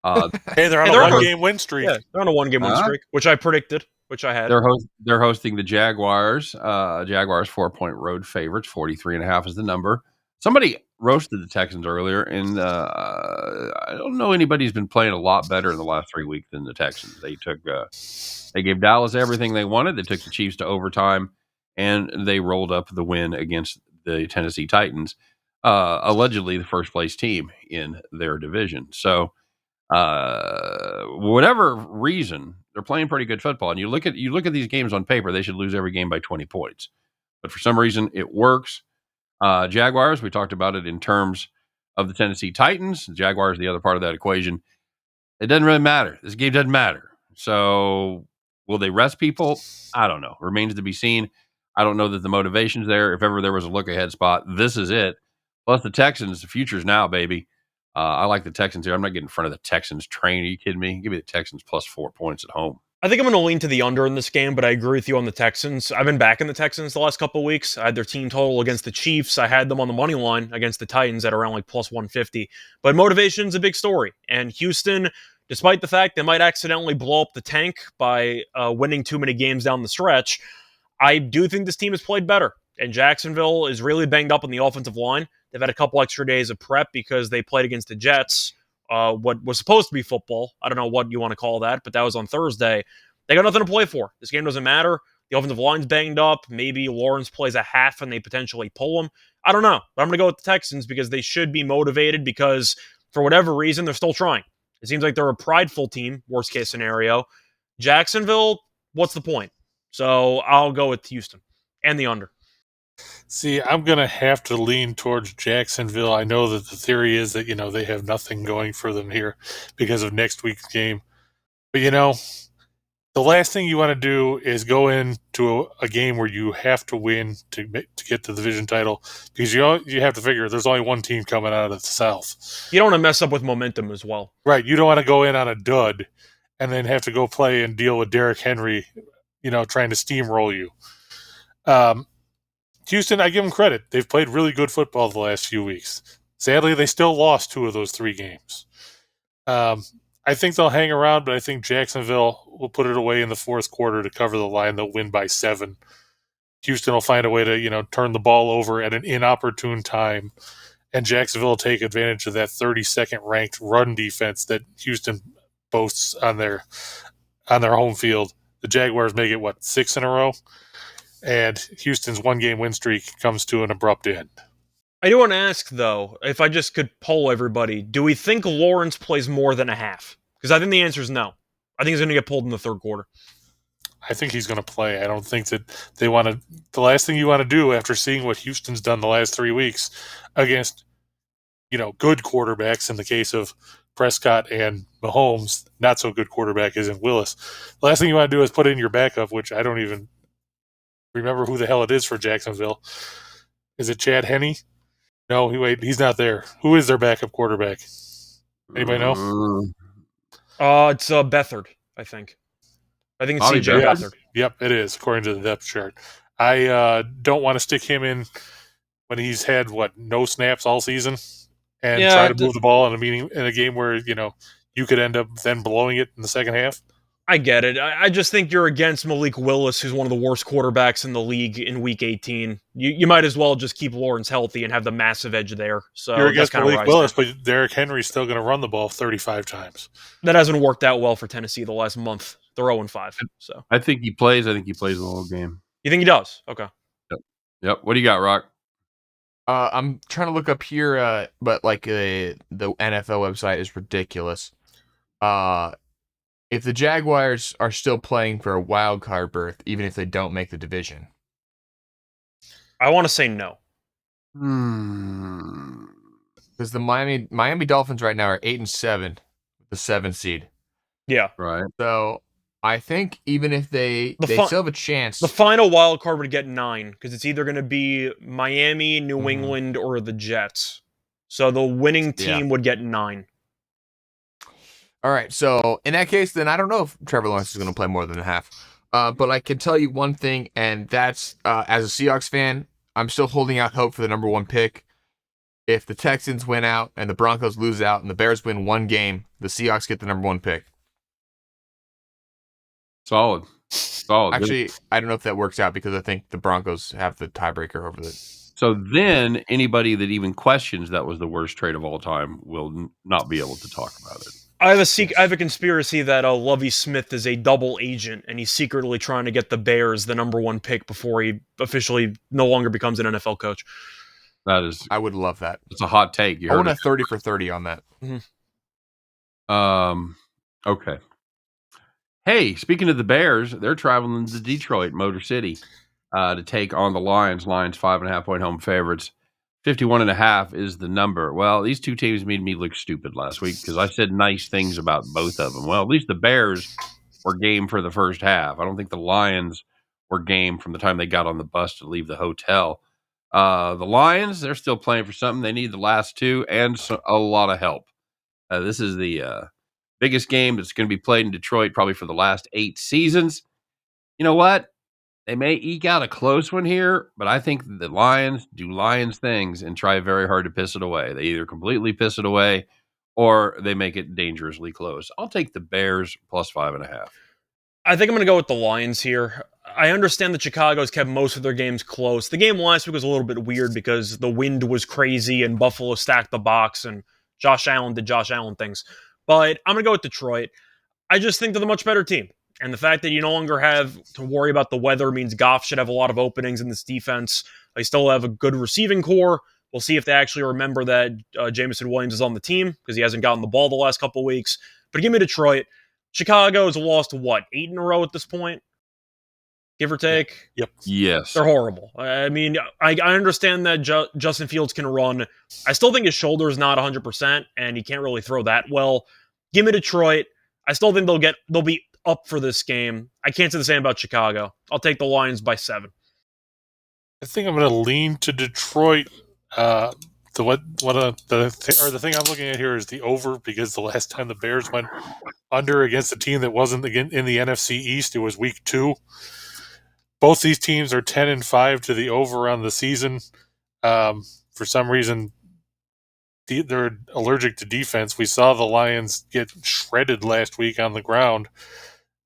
Hey, they're on a one-game win streak. Yeah, they're on a one-game win streak, which I predicted, which I had. They're hosting the Jaguars. Jaguars 4-point road favorites. 43.5 is the number. Somebody roasted the Texans earlier, and I don't know anybody's been playing a lot better in the last 3 weeks than the Texans. They gave Dallas everything they wanted. They took the Chiefs to overtime, and they rolled up the win against the Tennessee Titans. Allegedly the first place team in their division. So, whatever reason, they're playing pretty good football. And you look at these games on paper, they should lose every game by 20 points. But for some reason, it works. Jaguars, we talked about it in terms of the Tennessee Titans. Jaguars, the other part of that equation. It doesn't really matter. This game doesn't matter. So, will they rest people? I don't know. Remains to be seen. I don't know that the motivation's there. If ever there was a look-ahead spot, this is it. Plus, the Texans, the future's now, baby. I like the Texans here. I'm not getting in front of the Texans train. Are you kidding me? Give me the Texans plus 4 points at home. I think I'm going to lean to the under in this game, but I agree with you on the Texans. I've been backing the Texans the last couple of weeks. I had their team total against the Chiefs. I had them on the money line against the Titans at around like plus 150. But motivation's a big story. And Houston, despite the fact they might accidentally blow up the tank by winning too many games down the stretch, I do think this team has played better. And Jacksonville is really banged up on the offensive line. They've had a couple extra days of prep because they played against the Jets, what was supposed to be football. I don't know what you want to call that, but that was on Thursday. They got nothing to play for. This game doesn't matter. The offensive line's banged up. Maybe Lawrence plays a half and they potentially pull him. I don't know, but I'm going to go with the Texans because they should be motivated because for whatever reason, they're still trying. It seems like they're a prideful team, worst case scenario. Jacksonville, what's the point? So I'll go with Houston and the under. See, I'm going to have to lean towards Jacksonville. I know that the theory is that, they have nothing going for them here because of next week's game. But, the last thing you want to do is go into a game where you have to win to get the division title because you have to figure there's only one team coming out of the South. You don't want to mess up with momentum as well. Right. You don't want to go in on a dud and then have to go play and deal with Derrick Henry, trying to steamroll you. Houston, I give them credit. They've played really good football the last few weeks. Sadly, they still lost 2 of those 3 games. I think they'll hang around, but I think Jacksonville will put it away in the fourth quarter to cover the line. They'll win by 7. Houston will find a way to, turn the ball over at an inopportune time and Jacksonville will take advantage of that 32nd ranked run defense that Houston boasts on their home field. The Jaguars make it 6 in a row, and Houston's 1-game win streak comes to an abrupt end. I do want to ask, though, if I just could poll everybody, do we think Lawrence plays more than a half? Because I think the answer is no. I think he's going to get pulled in the third quarter. I think he's going to play. I don't think that they want to. The last thing you want to do after seeing what Houston's done the last 3 weeks against, good quarterbacks in the case of Prescott and Mahomes, not so good quarterback is in Willis. The last thing you want to do is put in your backup, which I don't even remember who the hell it is for Jacksonville. Is it Chad Henne? No, he's not there. Who is their backup quarterback? Anybody know? It's Beathard, I think. I think it's CJ Beathard. Yep, it is, according to the depth chart. I don't want to stick him in when he's had, no snaps all season and try to move the ball in a game where, you could end up then blowing it in the second half. I get it. I just think you're against Malik Willis, who's one of the worst quarterbacks in the league in Week 18. You might as well just keep Lawrence healthy and have the massive edge there. So you're against Malik Willis, but Derrick Henry's still going to run the ball 35 times. That hasn't worked out well for Tennessee the last month. They're 0-5. So I think he plays. I think he plays the whole game. You think he does? Okay. Yep. What do you got, Rock? I'm trying to look up here, but the NFL website is ridiculous. If the Jaguars are still playing for a wild card berth, even if they don't make the division, I want to say no. Because the Miami Dolphins right now are 8-7, the 7 seed. Yeah, right. So I think even if they still have a chance, the final wild card would get 9 because it's either going to be Miami, New England, or the Jets. So the winning team would get 9. All right, so in that case, then I don't know if Trevor Lawrence is going to play more than a half. But I can tell you one thing, and that's, as a Seahawks fan, I'm still holding out hope for the number 1 pick. If the Texans win out and the Broncos lose out and the Bears win 1 game, the Seahawks get the number 1 pick. Solid. Actually, I don't know if that works out because I think the Broncos have the tiebreaker over it. So then anybody that even questions that was the worst trade of all time will not be able to talk about it. I have a conspiracy that Lovie Smith is a double agent, and he's secretly trying to get the Bears the number 1 pick before he officially no longer becomes an NFL coach. That is, I would love that. It's a hot take. I want a 30 for 30 on that. Okay. Hey, speaking of the Bears, they're traveling to Detroit, Motor City, to take on the Lions. Lions 5.5-point home favorites. 51.5 is the number. Well, these two teams made me look stupid last week because I said nice things about both of them. Well, at least the Bears were game for the first half. I don't think the Lions were game from the time they got on the bus to leave the hotel. The Lions, they're still playing for something. They need the last 2 and a lot of help. This is the biggest game that's going to be played in Detroit probably for the last 8 seasons. You know what? They may eke out a close one here, but I think the Lions do Lions things and try very hard to piss it away. They either completely piss it away or they make it dangerously close. I'll take the Bears plus 5.5. I think I'm going to go with the Lions here. I understand that Chicago's kept most of their games close. The game last week was a little bit weird because the wind was crazy and Buffalo stacked the box and Josh Allen did Josh Allen things. But I'm going to go with Detroit. I just think they're the much better team. And the fact that you no longer have to worry about the weather means Goff should have a lot of openings in this defense. They still have a good receiving core. We'll see if they actually remember that Jameson Williams is on the team because he hasn't gotten the ball the last couple weeks. But give me Detroit. Chicago has lost, 8 in a row at this point? Give or take? Yep. Yes. They're horrible. I mean, I understand that Justin Fields can run. I still think his shoulder is not 100%, and he can't really throw that well. Give me Detroit. I still think they'll be up for this game. I can't say the same about Chicago. I'll take the Lions by 7. I think I'm going to lean to Detroit. The thing I'm looking at here is the over because the last time the Bears went under against a team that wasn't in the NFC East, it was week 2. Both these teams are 10-5 to the over on the season. For some reason, they're allergic to defense. We saw the Lions get shredded last week on the ground.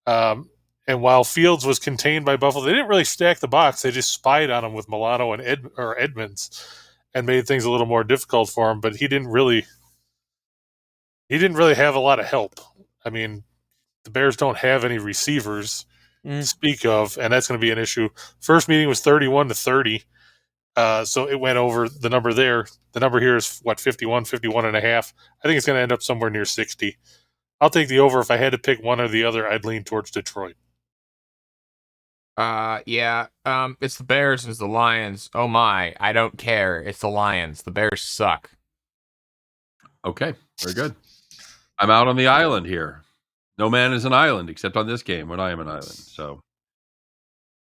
And while Fields was contained by Buffalo, they didn't really stack the box. They just spied on him with Milano and Edmonds. and made things a little more difficult for him. But he didn't really have a lot of help. I mean, the Bears don't have any receivers to speak of, and that's going to be an issue. First meeting was 31-30, so it went over the number there. The number here is, 51 and a half. I think it's going to end up somewhere near 60. I'll take the over. If I had to pick one or the other, I'd lean towards Detroit. It's the Bears and it's the Lions. Oh my, I don't care. It's the Lions. The Bears suck. Okay, very good. I'm out on the island here. No man is an island except on this game when I am an island. So,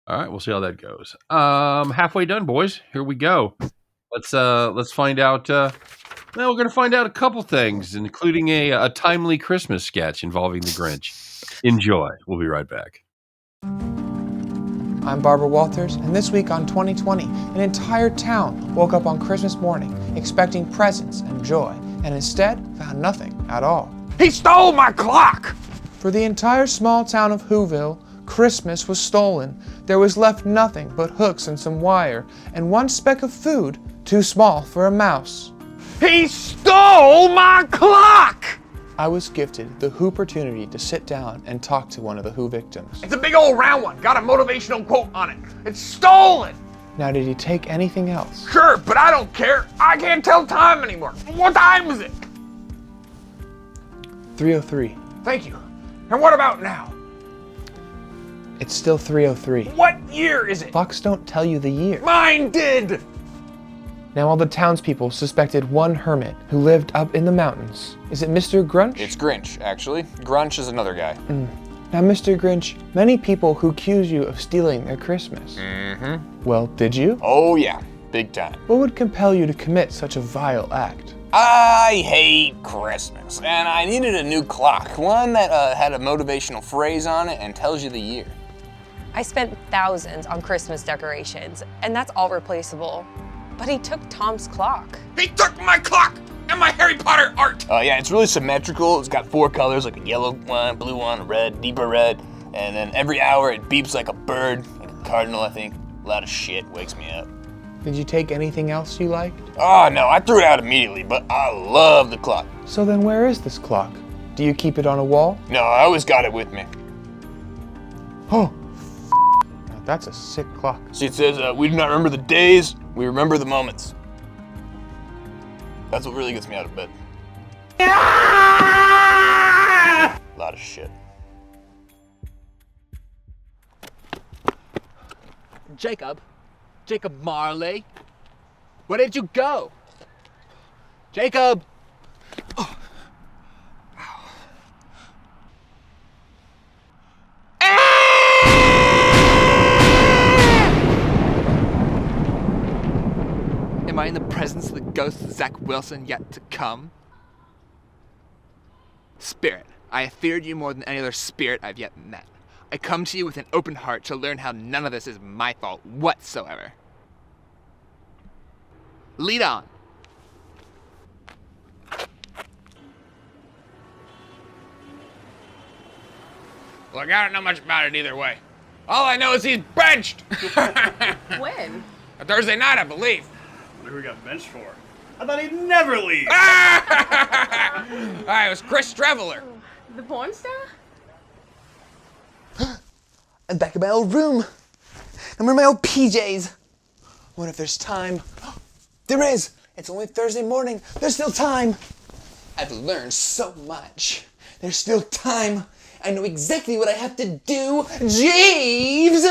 all right, we'll see how that goes. Halfway done, boys. Here we go. Let's find out. Well, we're going to find out a couple things, including a timely Christmas sketch involving the Grinch. Enjoy. We'll be right back. I'm Barbara Walters, and this week on 2020, an entire town woke up on Christmas morning expecting presents and joy, and instead found nothing at all. He stole my clock! For the entire small town of Whoville, Christmas was stolen. There was left nothing but hooks and some wire, and one speck of food too small for a mouse. He stole my clock! I was gifted the opportunity to sit down and talk to one of the Who victims. It's a big old round one. Got a motivational quote on it. It's stolen! Now, did he take anything else? Sure, but I don't care. I can't tell time anymore. What time is it? 3:03. Thank you. And what about now? It's still 3:03. What year is it? Clocks don't tell you the year. Mine did! Now all the townspeople suspected one hermit who lived up in the mountains. Is it Mr. Grunch? It's Grinch, actually. Grunch is another guy. Now, Mr. Grinch, many people who accuse you of stealing their Christmas. Well, did you? Oh, yeah. Big time. What would compel you to commit such a vile act? I hate Christmas, and I needed a new clock. One that had a motivational phrase on it and tells you the year. I spent thousands on Christmas decorations, and that's all replaceable. But he took Tom's clock. He took my clock and my Harry Potter art! Yeah, it's really symmetrical. It's got 4 colors, like a yellow one, blue one, a red, deeper red. And then every hour it beeps like a bird, like a cardinal, I think. A lot of shit wakes me up. Did you take anything else you liked? Oh, no, I threw it out immediately, but I love the clock. So then where is this clock? Do you keep it on a wall? No, I always got it with me. Oh, now that's a sick clock. See, it says, we do not remember the days, we remember the moments. That's what really gets me out of bed. A lot of shit. Jacob Marley, where did you go? Jacob! Oh. Am I in the presence of the ghost of Zach Wilson yet to come? Spirit, I have feared you more than any other spirit I've yet met. I come to you with an open heart to learn how none of this is my fault whatsoever. Lead on. Look, I don't know much about it either way. All I know is he's benched! When? Thursday night, I believe. What we got benched for? I thought he'd never leave. It was Chris Streveler. The porn star? I'm back in my old room. I'm wearing my old PJs. What if there's time? There is. It's only Thursday morning. There's still time. I've learned so much. There's still time. I know exactly what I have to do. Jeeves!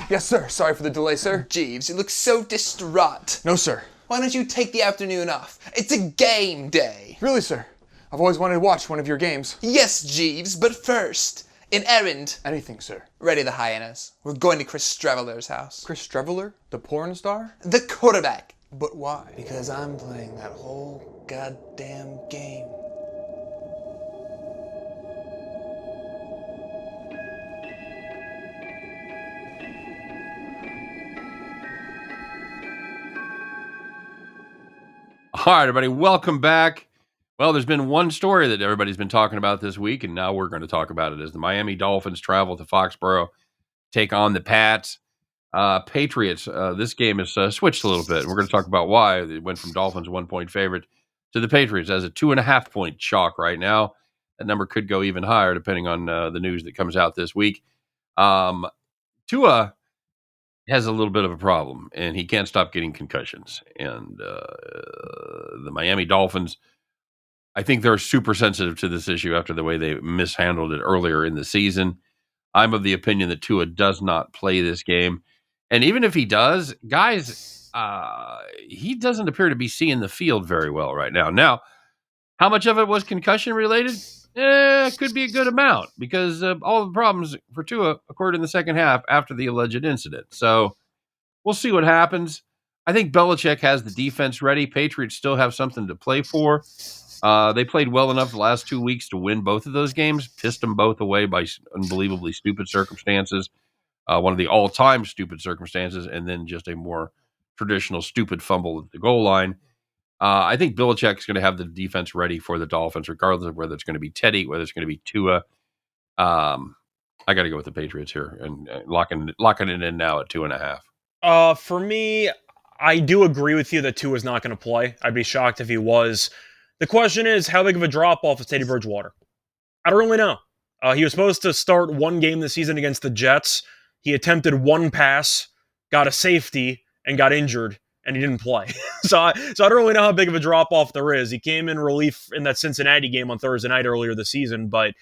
Yes, sir. Sorry for the delay, sir. Jeeves, you look so distraught. No, sir. Why don't you take the afternoon off? It's a game day. Really, sir? I've always wanted to watch one of your games. Yes, Jeeves, but first, an errand. Anything, sir. Ready the hyenas. We're going to Chris Streveler's house. Chris Streveler? The porn star? The quarterback. But why? Because I'm playing that whole goddamn game. All right, everybody, welcome back. Well, there's been one story that everybody's been talking about this week, and now we're going to talk about it as the Miami Dolphins travel to Foxborough, take on the Pats. Patriots. This game has switched a little bit. We're going to talk about why it went from Dolphins 1-point favorite to the Patriots as a 2.5-point chalk right now. That number could go even higher depending on the news that comes out this week. Tua has a little bit of a problem, and he can't stop getting concussions. And the Miami Dolphins, I think they're super sensitive to this issue after the way they mishandled it earlier in the season. I'm of the opinion that Tua does not play this game. And even if he does, guys, he doesn't appear to be seeing the field very well right now. Now, how much of it was concussion related? Could be a good amount because all the problems for Tua occurred in the second half after the alleged incident. So we'll see what happens. I think Belichick has the defense ready. Patriots still have something to play for. They played well enough the last 2 weeks to win both of those games, pissed them both away by unbelievably stupid circumstances. One of the all-time stupid circumstances, and then just a more traditional stupid fumble at the goal line. I think Belichick's going to have the defense ready for the Dolphins, regardless of whether it's going to be Teddy, whether it's going to be Tua. I got to go with the Patriots here and locking it in now at 2.5. For me, I do agree with you that Tua is not going to play. I'd be shocked if he was. The question is, how big of a drop-off is Teddy Bridgewater? I don't really know. He was supposed to start one game this season against the Jets. He attempted one pass, got a safety, and got injured, and he didn't play. So I don't really know how big of a drop-off there is. He came in relief in that Cincinnati game on Thursday night earlier this season, but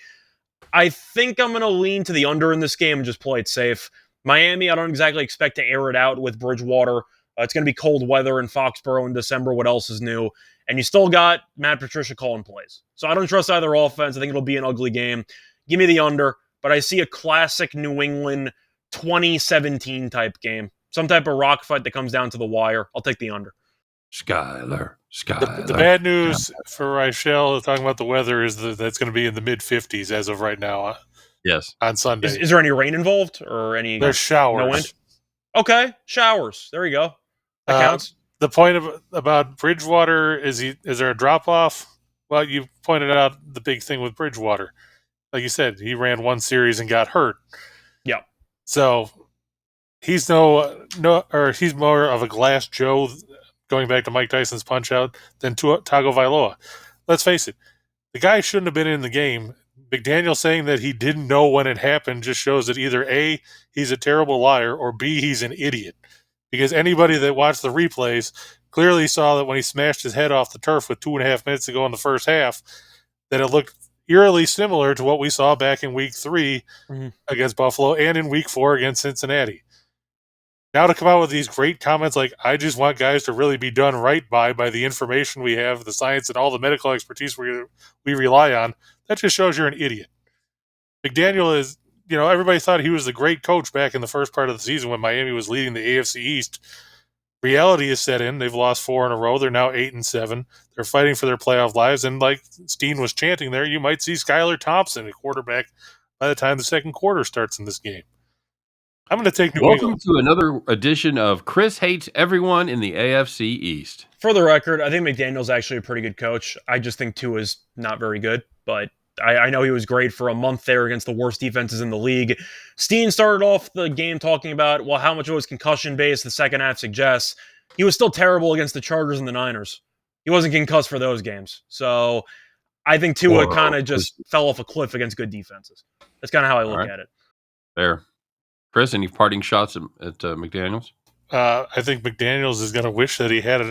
I think I'm going to lean to the under in this game and just play it safe. Miami, I don't exactly expect to air it out with Bridgewater. It's going to be cold weather in Foxborough in December. What else is new? And you still got Matt Patricia calling plays. So I don't trust either offense. I think it'll be an ugly game. Give me the under, but I see a classic New England 2017 type game. Some type of rock fight that comes down to the wire. I'll take the under. Skyler. The bad news for Reichel talking about the weather is that that's going to be in the mid-50s as of right now. Yes. On Sunday. Is there any rain involved or any? There's showers. No wind? Okay, showers. There you go. That counts. The point about Bridgewater is there a drop-off? Well, you pointed out the big thing with Bridgewater. Like you said, he ran one series and got hurt. Yeah. So he's he's more of a glass Joe, going back to Mike Tyson's Punch-Out, than Tagovailoa. Let's face it, the guy shouldn't have been in the game. McDaniel saying that he didn't know when it happened just shows that either A, he's a terrible liar, or B, he's an idiot. Because anybody that watched the replays clearly saw that when he smashed his head off the turf with 2.5 minutes to go in the first half, that it looked eerily similar to what we saw back in Week 3 against Buffalo and in Week 4 against Cincinnati. Now to come out with these great comments like, I just want guys to really be done right by the information we have, the science, and all the medical expertise we rely on, that just shows you're an idiot. McDaniel is, everybody thought he was the great coach back in the first part of the season when Miami was leading the AFC East. Reality is set in. They've lost 4 in a row. They're now 8-7. They're fighting for their playoff lives. And like Steehn was chanting there, you might see Skylar Thompson at quarterback by the time the second quarter starts in this game. I'm going to take New England. Welcome to another edition of Chris Hates Everyone in the AFC East. For the record, I think McDaniel's actually a pretty good coach. I just think Tua is not very good, but I know he was great for a month there against the worst defenses in the league. Steehn started off the game talking about, how much of it was concussion-based the second half suggests. He was still terrible against the Chargers and the Niners. He wasn't concussed for those games. So I think Tua kind of just fell off a cliff against good defenses. That's kind of how I look at it. There. Chris, any parting shots at McDaniels? I think McDaniels is going to wish that he had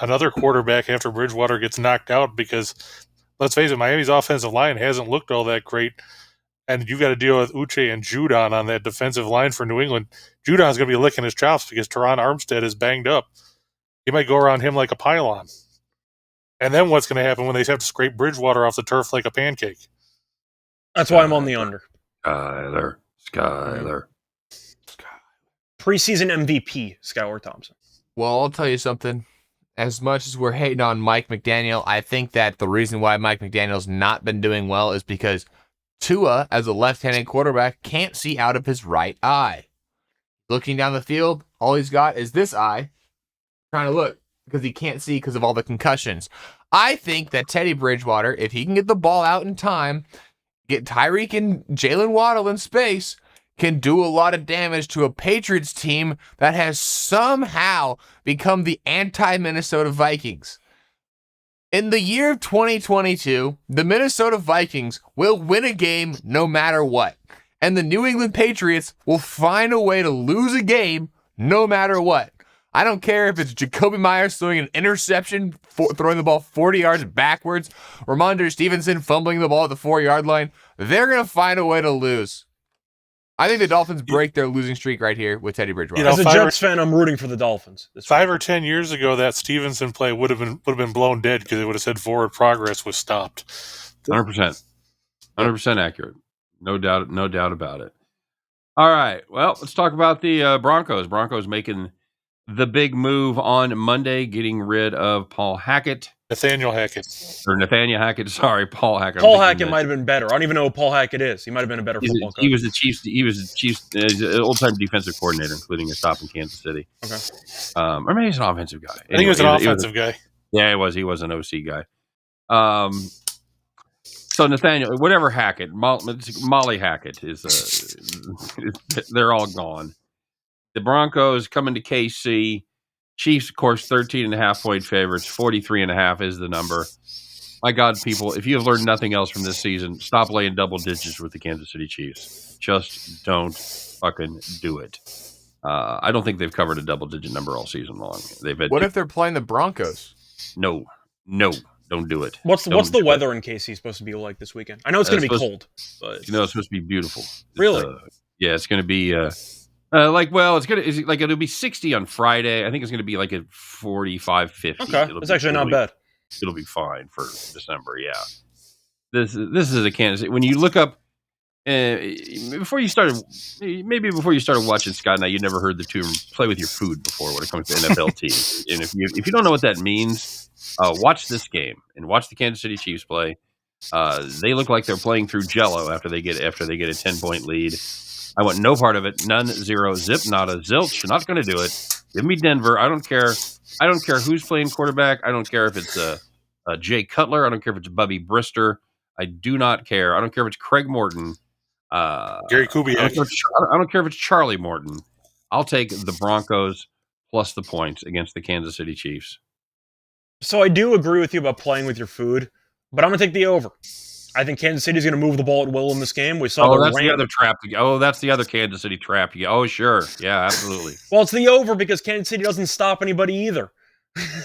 another quarterback after Bridgewater gets knocked out because, let's face it, Miami's offensive line hasn't looked all that great. And you've got to deal with Uche and Judon on that defensive line for New England. Judon's going to be licking his chops because Teron Armstead is banged up. He might go around him like a pylon. And then what's going to happen when they have to scrape Bridgewater off the turf like a pancake? That's why I'm on the under. Skyler. Preseason MVP, Skylar Thompson. Well, I'll tell you something. As much as we're hating on Mike McDaniel, I think that the reason why Mike McDaniel's not been doing well is because Tua, as a left-handed quarterback, can't see out of his right eye. Looking down the field, all he's got is this eye, trying to look, because he can't see because of all the concussions. I think that Teddy Bridgewater, if he can get the ball out in time, get Tyreek and Jalen Waddle in space, can do a lot of damage to a Patriots team that has somehow become the anti-Minnesota Vikings. In the year of 2022, the Minnesota Vikings will win a game no matter what. And the New England Patriots will find a way to lose a game no matter what. I don't care if it's Jacoby Myers throwing an interception, throwing the ball 40 yards backwards, Ramondre Stevenson fumbling the ball at the 4-yard line. They're going to find a way to lose. I think the Dolphins break their losing streak right here with Teddy Bridgewater. As a Jets fan, I'm rooting for the Dolphins. 5 or 10 years ago, that Stevenson play would have been blown dead because it would have said forward progress was stopped. 100%. 100% accurate. No doubt about it. All right. Well, let's talk about the Broncos. Broncos making the big move on Monday, getting rid of Paul Hackett. Nathaniel Hackett. Sorry, Paul Hackett. Paul Hackett might have been better. I don't even know who Paul Hackett is. He might have been a better football coach. He was the Chiefs old-time defensive coordinator, including a stop in Kansas City. Okay. Or maybe he's an offensive guy. I think he was an offensive guy. Yeah, he was. He was an OC guy. So Nathaniel, whatever Hackett, Molly Hackett is, they're all gone. The Broncos coming to KC. Chiefs, of course, 13.5-point favorites. 43.5 is the number. My God, people, if you have learned nothing else from this season, stop laying double digits with the Kansas City Chiefs. Just don't fucking do it. I don't think they've covered a double-digit number all season long. What if they're playing the Broncos? No, don't do it. What's the weather in KC supposed to be like this weekend? I know it's going to be cold, but it's supposed to be beautiful. Really? It's going to be it'll be 60 on Friday. I think it's going to be like a 45, 50. Okay, it's actually not bad. It'll be fine for December. Yeah, this is a Kansas City. When you look up before you started watching Scott and I, you never heard the term "play with your food" before when it comes to NFL teams. And if you don't know what that means, watch this game and watch the Kansas City Chiefs play. They look like they're playing through Jello after they get a 10-point lead. I want no part of it. None, zero, zip, nada, zilch. Not going to do it. Give me Denver. I don't care. I don't care who's playing quarterback. I don't care if it's Jay Cutler. I don't care if it's Bubby Brister. I do not care. I don't care if it's Craig Morton. Gary Kubiak. I don't care if it's Charlie Morton. I'll take the Broncos plus the points against the Kansas City Chiefs. So I do agree with you about playing with your food, but I'm going to take the over. I think Kansas City's going to move the ball at will in this game. We saw that's the other trap. That's the other Kansas City trap. Oh, sure. Yeah, absolutely. Well, it's the over because Kansas City doesn't stop anybody either.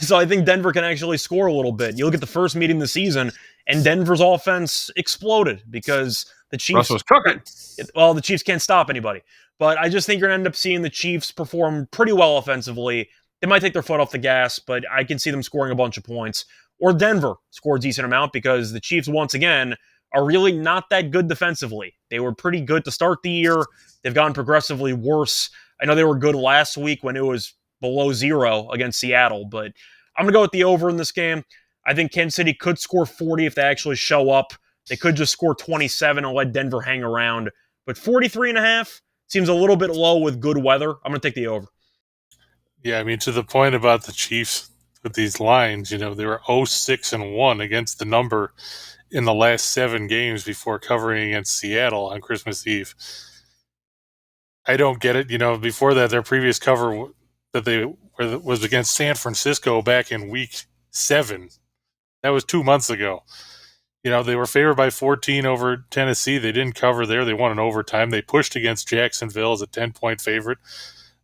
So I think Denver can actually score a little bit. You look at the first meeting of the season, and Denver's offense exploded because the Chiefs... Russell's cooking. Well, the Chiefs can't stop anybody. But I just think you're going to end up seeing the Chiefs perform pretty well offensively. They might take their foot off the gas, but I can see them scoring a bunch of points. Or Denver score a decent amount because the Chiefs, once again, are really not that good defensively. They were pretty good to start the year. They've gotten progressively worse. I know they were good last week when it was below 0 against Seattle, but I'm going to go with the over in this game. I think Kansas City could score 40 if they actually show up. They could just score 27 and let Denver hang around. But 43.5 seems a little bit low with good weather. I'm going to take the over. Yeah, I mean, to the point about the Chiefs with these lines, they were 0-6-1 against the number in the last 7 games before covering against Seattle on Christmas Eve. I don't get it. Before that, their previous cover was against San Francisco back in week 7. That was 2 months ago. They were favored by 14 over Tennessee. They didn't cover there. They won in overtime. They pushed against Jacksonville as a 10-point favorite.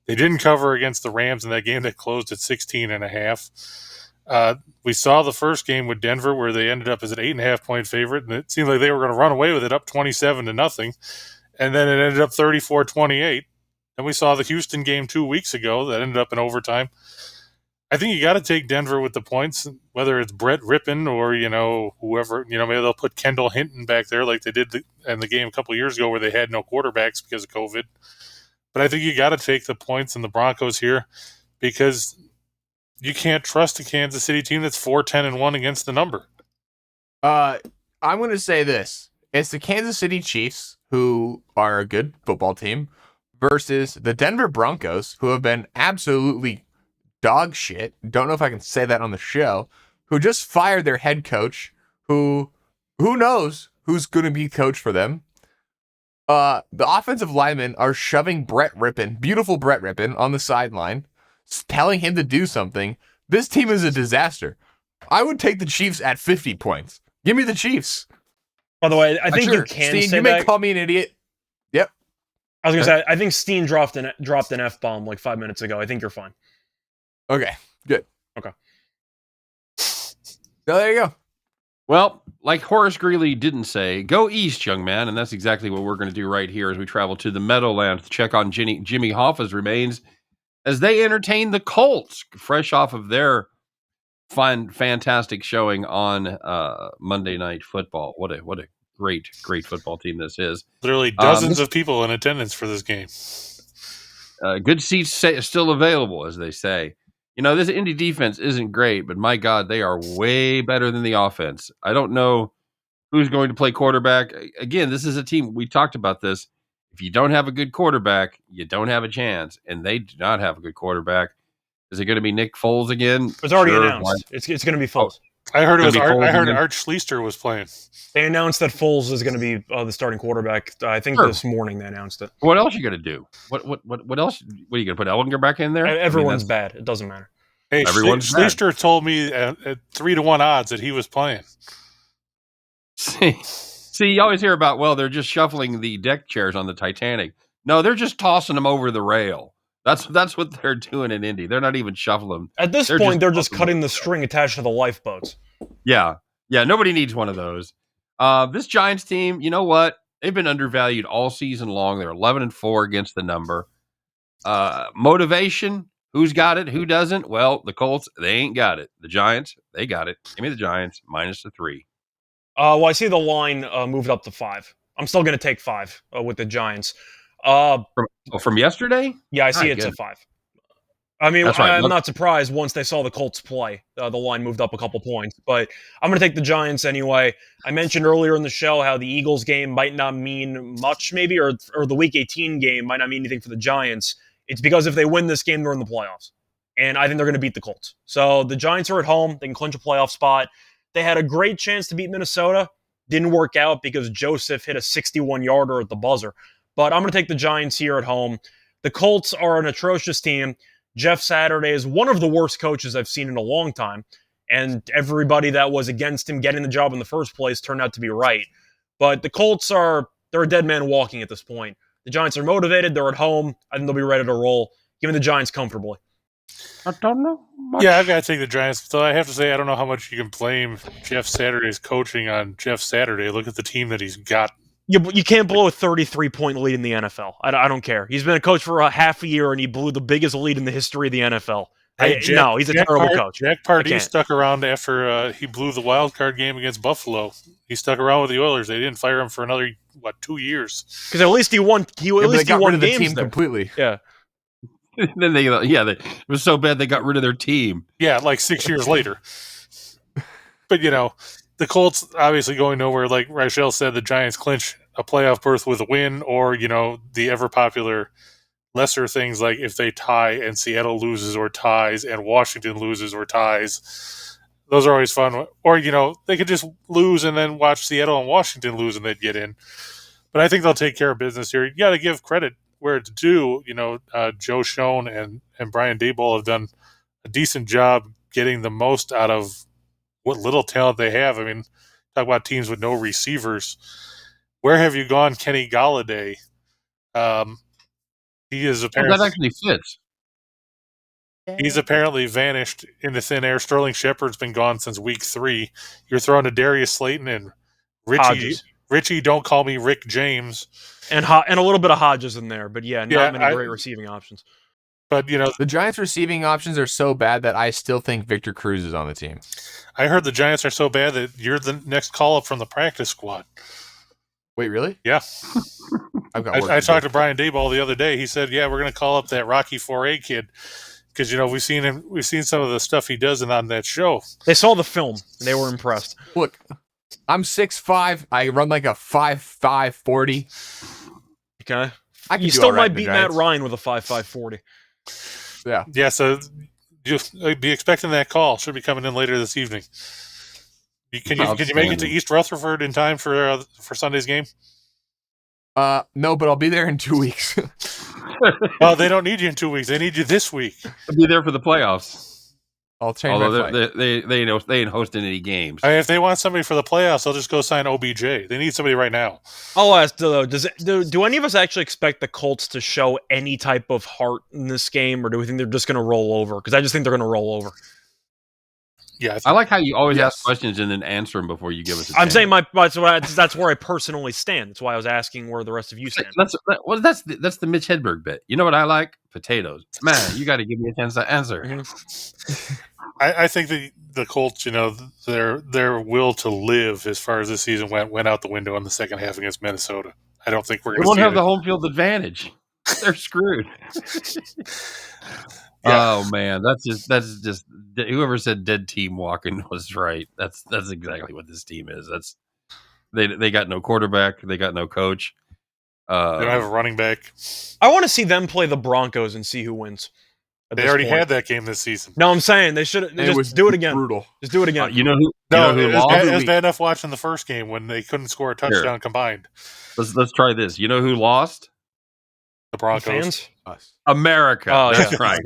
They didn't cover against the Rams in that game that closed at 16.5. We saw the first game with Denver where they ended up as an 8.5-point favorite, and it seemed like they were going to run away with it up 27-0. And then it ended up 34-28. And we saw the Houston game 2 weeks ago that ended up in overtime. I think you got to take Denver with the points, whether it's Brett Rippon or, whoever. Maybe they'll put Kendall Hinton back there like they did in the game a couple of years ago where they had no quarterbacks because of COVID. But I think you got to take the points in the Broncos here because you can't trust a Kansas City team that's 4-10-1 against the number. I'm going to say this. It's the Kansas City Chiefs, who are a good football team, versus the Denver Broncos, who have been absolutely dog shit. Don't know if I can say that on the show, who just fired their head coach, who knows who's going to be coach for them. The offensive linemen are shoving beautiful Brett Rippon, on the sideline, telling him to do something. This team is a disaster. I would take the Chiefs at 50 points. Give me the Chiefs. By the way, I think Sure. you can Steehn, say you that. may call me an idiot. Yep. I was gonna say, I think Steehn dropped an F-bomb like 5 minutes ago. I think you're fine. Okay, good. Okay. So there you go. Well, like Horace Greeley didn't say, go east, young man, and that's exactly what we're going to do right here as we travel to the Meadowlands to check on Jimmy Hoffa's remains as they entertain the Colts, fresh off of their fantastic showing on Monday Night Football. What a great football team this is. Literally dozens of people in attendance for this game. Good seats still available, as they say. You know, this Indy defense isn't great, but my God, they are way better than the offense. I don't know who's going to play quarterback. Again, this is a team, we talked about this. If you don't have a good quarterback, you don't have a chance, and they do not have a good quarterback. Is it going to be Nick Foles again? It's already announced. It's going to be Foles. I heard Art Schleister was playing. They announced that Foles is going to be the starting quarterback. I think this morning they announced it. What else are you going to do? What else? What are you going to put Ellinger back in there? Everyone's bad. It doesn't matter. Hey, Schleister told me at 3-1 odds that he was playing. See, you always hear about, well, they're just shuffling the deck chairs on the Titanic. No, they're just tossing them over the rail. That's what they're doing in Indy. They're not even shuffling. At this point, they're just cutting the string attached to the lifeboats. Yeah. Nobody needs one of those. This Giants team, you know what? They've been undervalued all season long. They're 11-4 against the number. Motivation. Who's got it? Who doesn't? Well, the Colts, they ain't got it. The Giants, they got it. Give me the Giants -3. Well, I see the line moved up to 5. I'm still going to take 5 with the Giants. From yesterday? Yeah, I see it's at 5. I mean, That's right. I'm not surprised once they saw the Colts play. The line moved up a couple points, but I'm going to take the Giants anyway. I mentioned earlier in the show how the Eagles game might not mean much, maybe, or the Week 18 game might not mean anything for the Giants. It's because if they win this game, they're in the playoffs. And I think they're going to beat the Colts. So the Giants are at home. They can clinch a playoff spot. They had a great chance to beat Minnesota. Didn't work out because Joseph hit a 61-yarder at the buzzer. But I'm going to take the Giants here at home. The Colts are an atrocious team. Jeff Saturday is one of the worst coaches I've seen in a long time. And everybody that was against him getting the job in the first place turned out to be right. But the Colts they're a dead man walking at this point. The Giants are motivated. They're at home. I think they'll be ready to roll. Give me the Giants comfortably. I don't know much. Yeah, I've got to take the Giants. So I have to say, I don't know how much you can blame Jeff Saturday's coaching on Jeff Saturday. Look at the team that he's got. You can't blow a 33-point lead in the NFL. I don't care. He's been a coach for a half a year, and he blew the biggest lead in the history of the NFL. He's a terrible coach. Jack Pardee stuck around after he blew the wild card game against Buffalo. He stuck around with the Oilers. They didn't fire him for another 2 years. Because at least he won. He won the games team there. completely. Yeah. Then it was so bad they got rid of their team. Yeah, like 6 years later. But the Colts obviously going nowhere. Like Rachel said, the Giants clinch a playoff berth with a win, or the ever popular lesser things like if they tie and Seattle loses or ties and Washington loses or ties. Those are always fun. Or they could just lose and then watch Seattle and Washington lose and they'd get in. But I think they'll take care of business here. You got to give credit where it's due. Joe Schoen and Brian Daboll have done a decent job getting the most out of what little talent they have. I mean, talk about teams with no receivers. Where have you gone, Kenny Golladay? He is apparently that actually fits. He's apparently vanished into thin air. Sterling Shepard's been gone since week 3. You're throwing to Darius Slayton and Richie. Don't call me Rick James, and a little bit of Hodges in there. But not many great receiving options. But the Giants' receiving options are so bad that I still think Victor Cruz is on the team. I heard the Giants are so bad that you're the next call up from the practice squad. Wait, really? Yeah. I talked to Brian Daboll the other day. He said, "Yeah, we're going to call up that Rocky Foré kid because we've seen some of the stuff he does on that show." They saw the film and they were impressed. Look, I'm 6'5". I run like a 5'5" 40. Okay, you still might beat Matt Ryan with a 5'5" 40. Yeah. Yeah. So just be expecting that call. Should be coming in later this evening. Can you make it to East Rutherford in time for Sunday's game? No, but I'll be there in 2 weeks. Oh, they don't need you in 2 weeks. They need you this week. I'll be there for the playoffs. I'll change my Although flight. they ain't hosting any games. I mean, if they want somebody for the playoffs, they'll just go sign OBJ. They need somebody right now. I'll ask though, do any of us actually expect the Colts to show any type of heart in this game, or do we think they're just going to roll over? Because I just think they're going to roll over. Yeah, I like how you always ask questions and then answer them before you give us. I'm saying that's where I personally stand. That's why I was asking where the rest of you stand. That's the Mitch Hedberg bit. You know what I like? Potatoes. Man, you got to give me a chance to answer. Mm-hmm. I think the Colts, their will to live as far as this season went out the window in the second half against Minnesota. I don't think we're going to won't have the home field advantage. They're screwed. Oh man, that's just whoever said dead team walking was right. That's exactly what this team is. They got no quarterback, they got no coach. They don't have a running back. I want to see them play the Broncos and see who wins. They already had that game this season. No, I'm saying they should just do it again. Brutal. Just do it again. You know who It lost? was bad enough watching the first game when they couldn't score a touchdown combined. Let's try this. You know who lost? The Broncos. Fans? Us. America. Oh, That's yeah. right.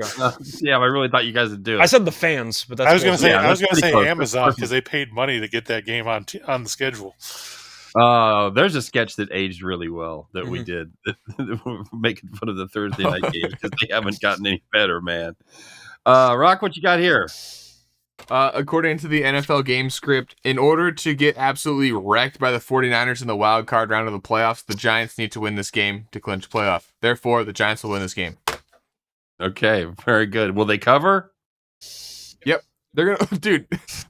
Yeah, I really thought you guys would do it. I said the fans, but that's I was going to say that's pretty close. Amazon because they paid money to get that game on the schedule. There's a sketch that aged really well that we did. We're making fun of the Thursday night games because they haven't gotten any better, man. Rock, what you got here? According to the NFL game script, in order to get absolutely wrecked by the 49ers in the wild card round of the playoffs, the Giants need to win this game to clinch playoff. Therefore, the Giants will win this game. Okay, very good. Will they cover? Yep. They're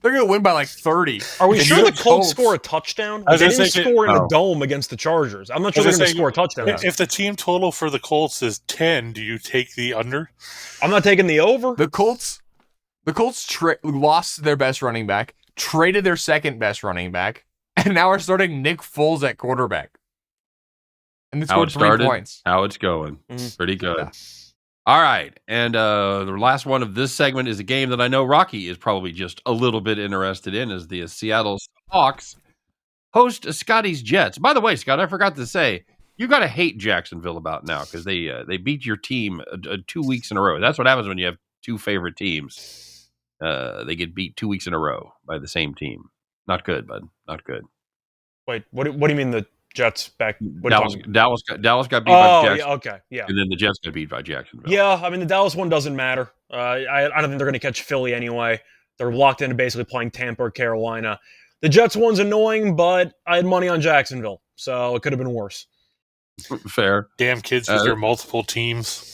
gonna win by like 30. Are we sure the Colts score a touchdown? I was They gonna didn't say- score in the dome against the Chargers. I'm not sure they're going to score a touchdown. If the team total for the Colts is 10, do you take the under? I'm not taking the over. The Colts lost their best running back, traded their second best running back, and now are starting Nick Foles at quarterback. And they scored 3 points. How it's going. Pretty good. Yeah. All right. And the last one of this segment is a game that I know Rocky is probably just a little bit interested in, is the Seattle Seahawks host Scotty's Jets. By the way, Scott, I forgot to say, you got to hate Jacksonville about now because they beat your team 2 weeks in a row. That's what happens when you have two favorite teams. They get beat 2 weeks in a row by the same team. Not good, bud. Not good. Wait, what do you mean the Jets back? Dallas got beat by Jacksonville. Yeah, okay, yeah. And then the Jets got beat by Jacksonville. Yeah, I mean, the Dallas one doesn't matter. I don't think they're going to catch Philly anyway. They're locked into basically playing Tampa or Carolina. The Jets one's annoying, but I had money on Jacksonville, so it could have been worse. Fair. Damn kids with their multiple teams.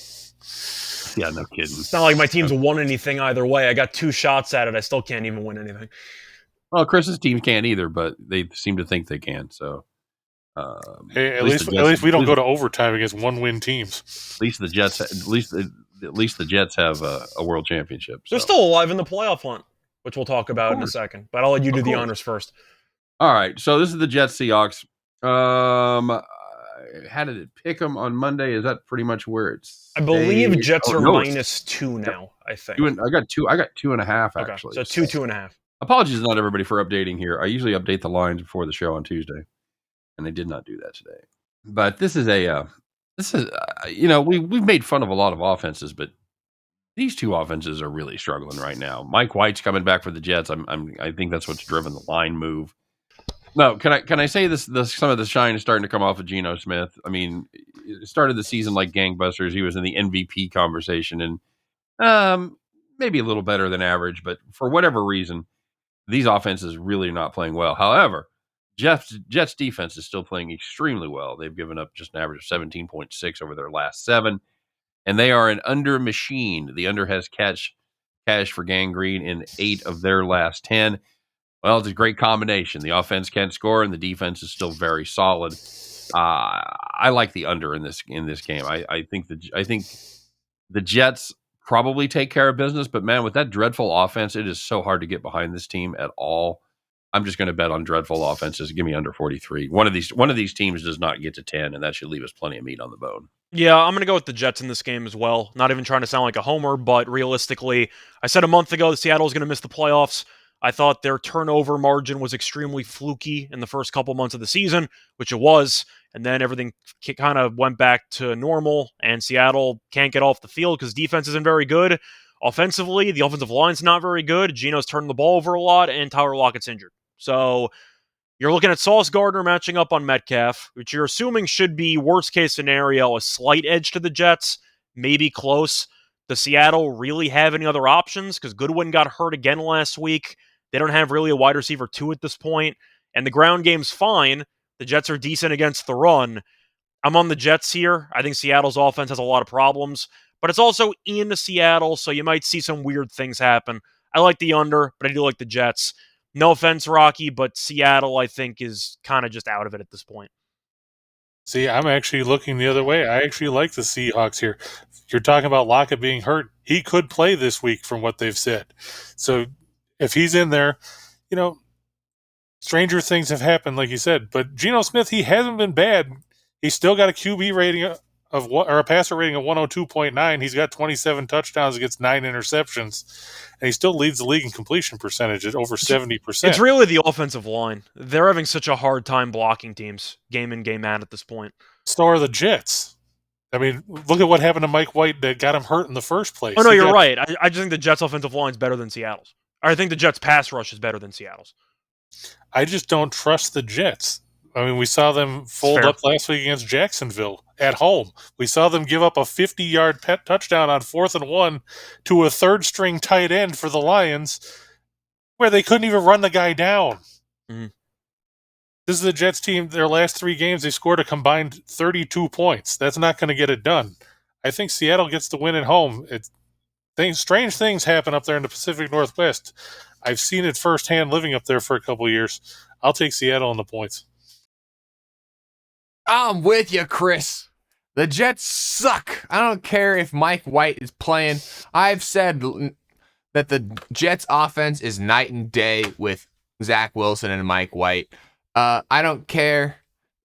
Yeah, no kidding. It's not like my team's won anything either way. I got 2 shots at it. I still can't even win anything. Well, Chris's team can't either, but they seem to think they can. So, hey, at least we don't go to overtime against 1-win teams. At least the Jets. At least the Jets have a world championship. So. They're still alive in the playoff hunt, which we'll talk about in a second. But I'll let you do the honors first. All right. So this is the Jets Seahawks. How did it pick them on Monday? Is that pretty much where it's? I believe Jets are -2 now. I think. I got 2.5 actually. So 2.5. Apologies, not everybody, for updating here. I usually update the lines before the show on Tuesday, and I did not do that today. But this is we've made fun of a lot of offenses, but these two offenses are really struggling right now. Mike White's coming back for the Jets. I think that's what's driven the line move. No, can I say this? Some of the shine is starting to come off of Geno Smith. I mean, it started the season like gangbusters. He was in the MVP conversation, and maybe a little better than average. But for whatever reason, these offenses really are not playing well. However, Jets defense is still playing extremely well. They've given up just an average of 17.6 over their last 7, and they are an under machine. The under has cash for gangrene in 8 of their last 10. Well, it's a great combination. The offense can't score, and the defense is still very solid. I like the under in this game. I think the Jets probably take care of business, but man, with that dreadful offense, it is so hard to get behind this team at all. I'm just going to bet on dreadful offenses. Give me under 43. One of these teams does not get to 10, and that should leave us plenty of meat on the bone. Yeah, I'm going to go with the Jets in this game as well. Not even trying to sound like a homer, but realistically, I said a month ago that Seattle was going to miss the playoffs. I thought their turnover margin was extremely fluky in the first couple months of the season, which it was. and then everything kind of went back to normal, and Seattle can't get off the field because defense isn't very good. Offensively, the offensive line's not very good. Geno's turning the ball over a lot, and Tyler Lockett's injured. So you're looking at Sauce Gardner matching up on Metcalf, which you're assuming should be, worst case scenario, a slight edge to the Jets, maybe close. Does Seattle really have any other options? Because Goodwin got hurt again last week. They don't have really a wide receiver 2 at this point, and the ground game's fine. The Jets are decent against the run. I'm on the Jets here. I think Seattle's offense has a lot of problems, but it's also in Seattle, so you might see some weird things happen. I like the under, but I do like the Jets. No offense, Rocky, but Seattle, I think, is kind of just out of it at this point. See, I'm actually looking the other way. I actually like the Seahawks here. You're talking about Lockett being hurt. He could play this week from what they've said. So if he's in there, stranger things have happened, like you said. But Geno Smith, he hasn't been bad. He's still got a QB rating or a passer rating of 102.9. He's got 27 touchdowns against 9 interceptions, and he still leads the league in completion percentage at over 70%. It's really the offensive line. They're having such a hard time blocking teams, game in, game out at this point. So are the Jets. I mean, look at what happened to Mike White that got him hurt in the first place. Oh, no, you're right. I just think the Jets' offensive line is better than Seattle's. I think the Jets' pass rush is better than Seattle's. I just don't trust the Jets. I mean, we saw them fold up last week against Jacksonville at home. We saw them give up a 50-yard touchdown on 4th and 1 to a third-string tight end for the Lions, where they couldn't even run the guy down. Mm-hmm. This is the Jets team. Their last 3 games, they scored a combined 32 points. That's not going to get it done. I think Seattle gets the win at home. Strange things happen up there in the Pacific Northwest. I've seen it firsthand living up there for a couple of years. I'll take Seattle on the points. I'm with you, Chris. The Jets suck. I don't care if Mike White is playing. I've said that the Jets offense is night and day with Zach Wilson and Mike White. I don't care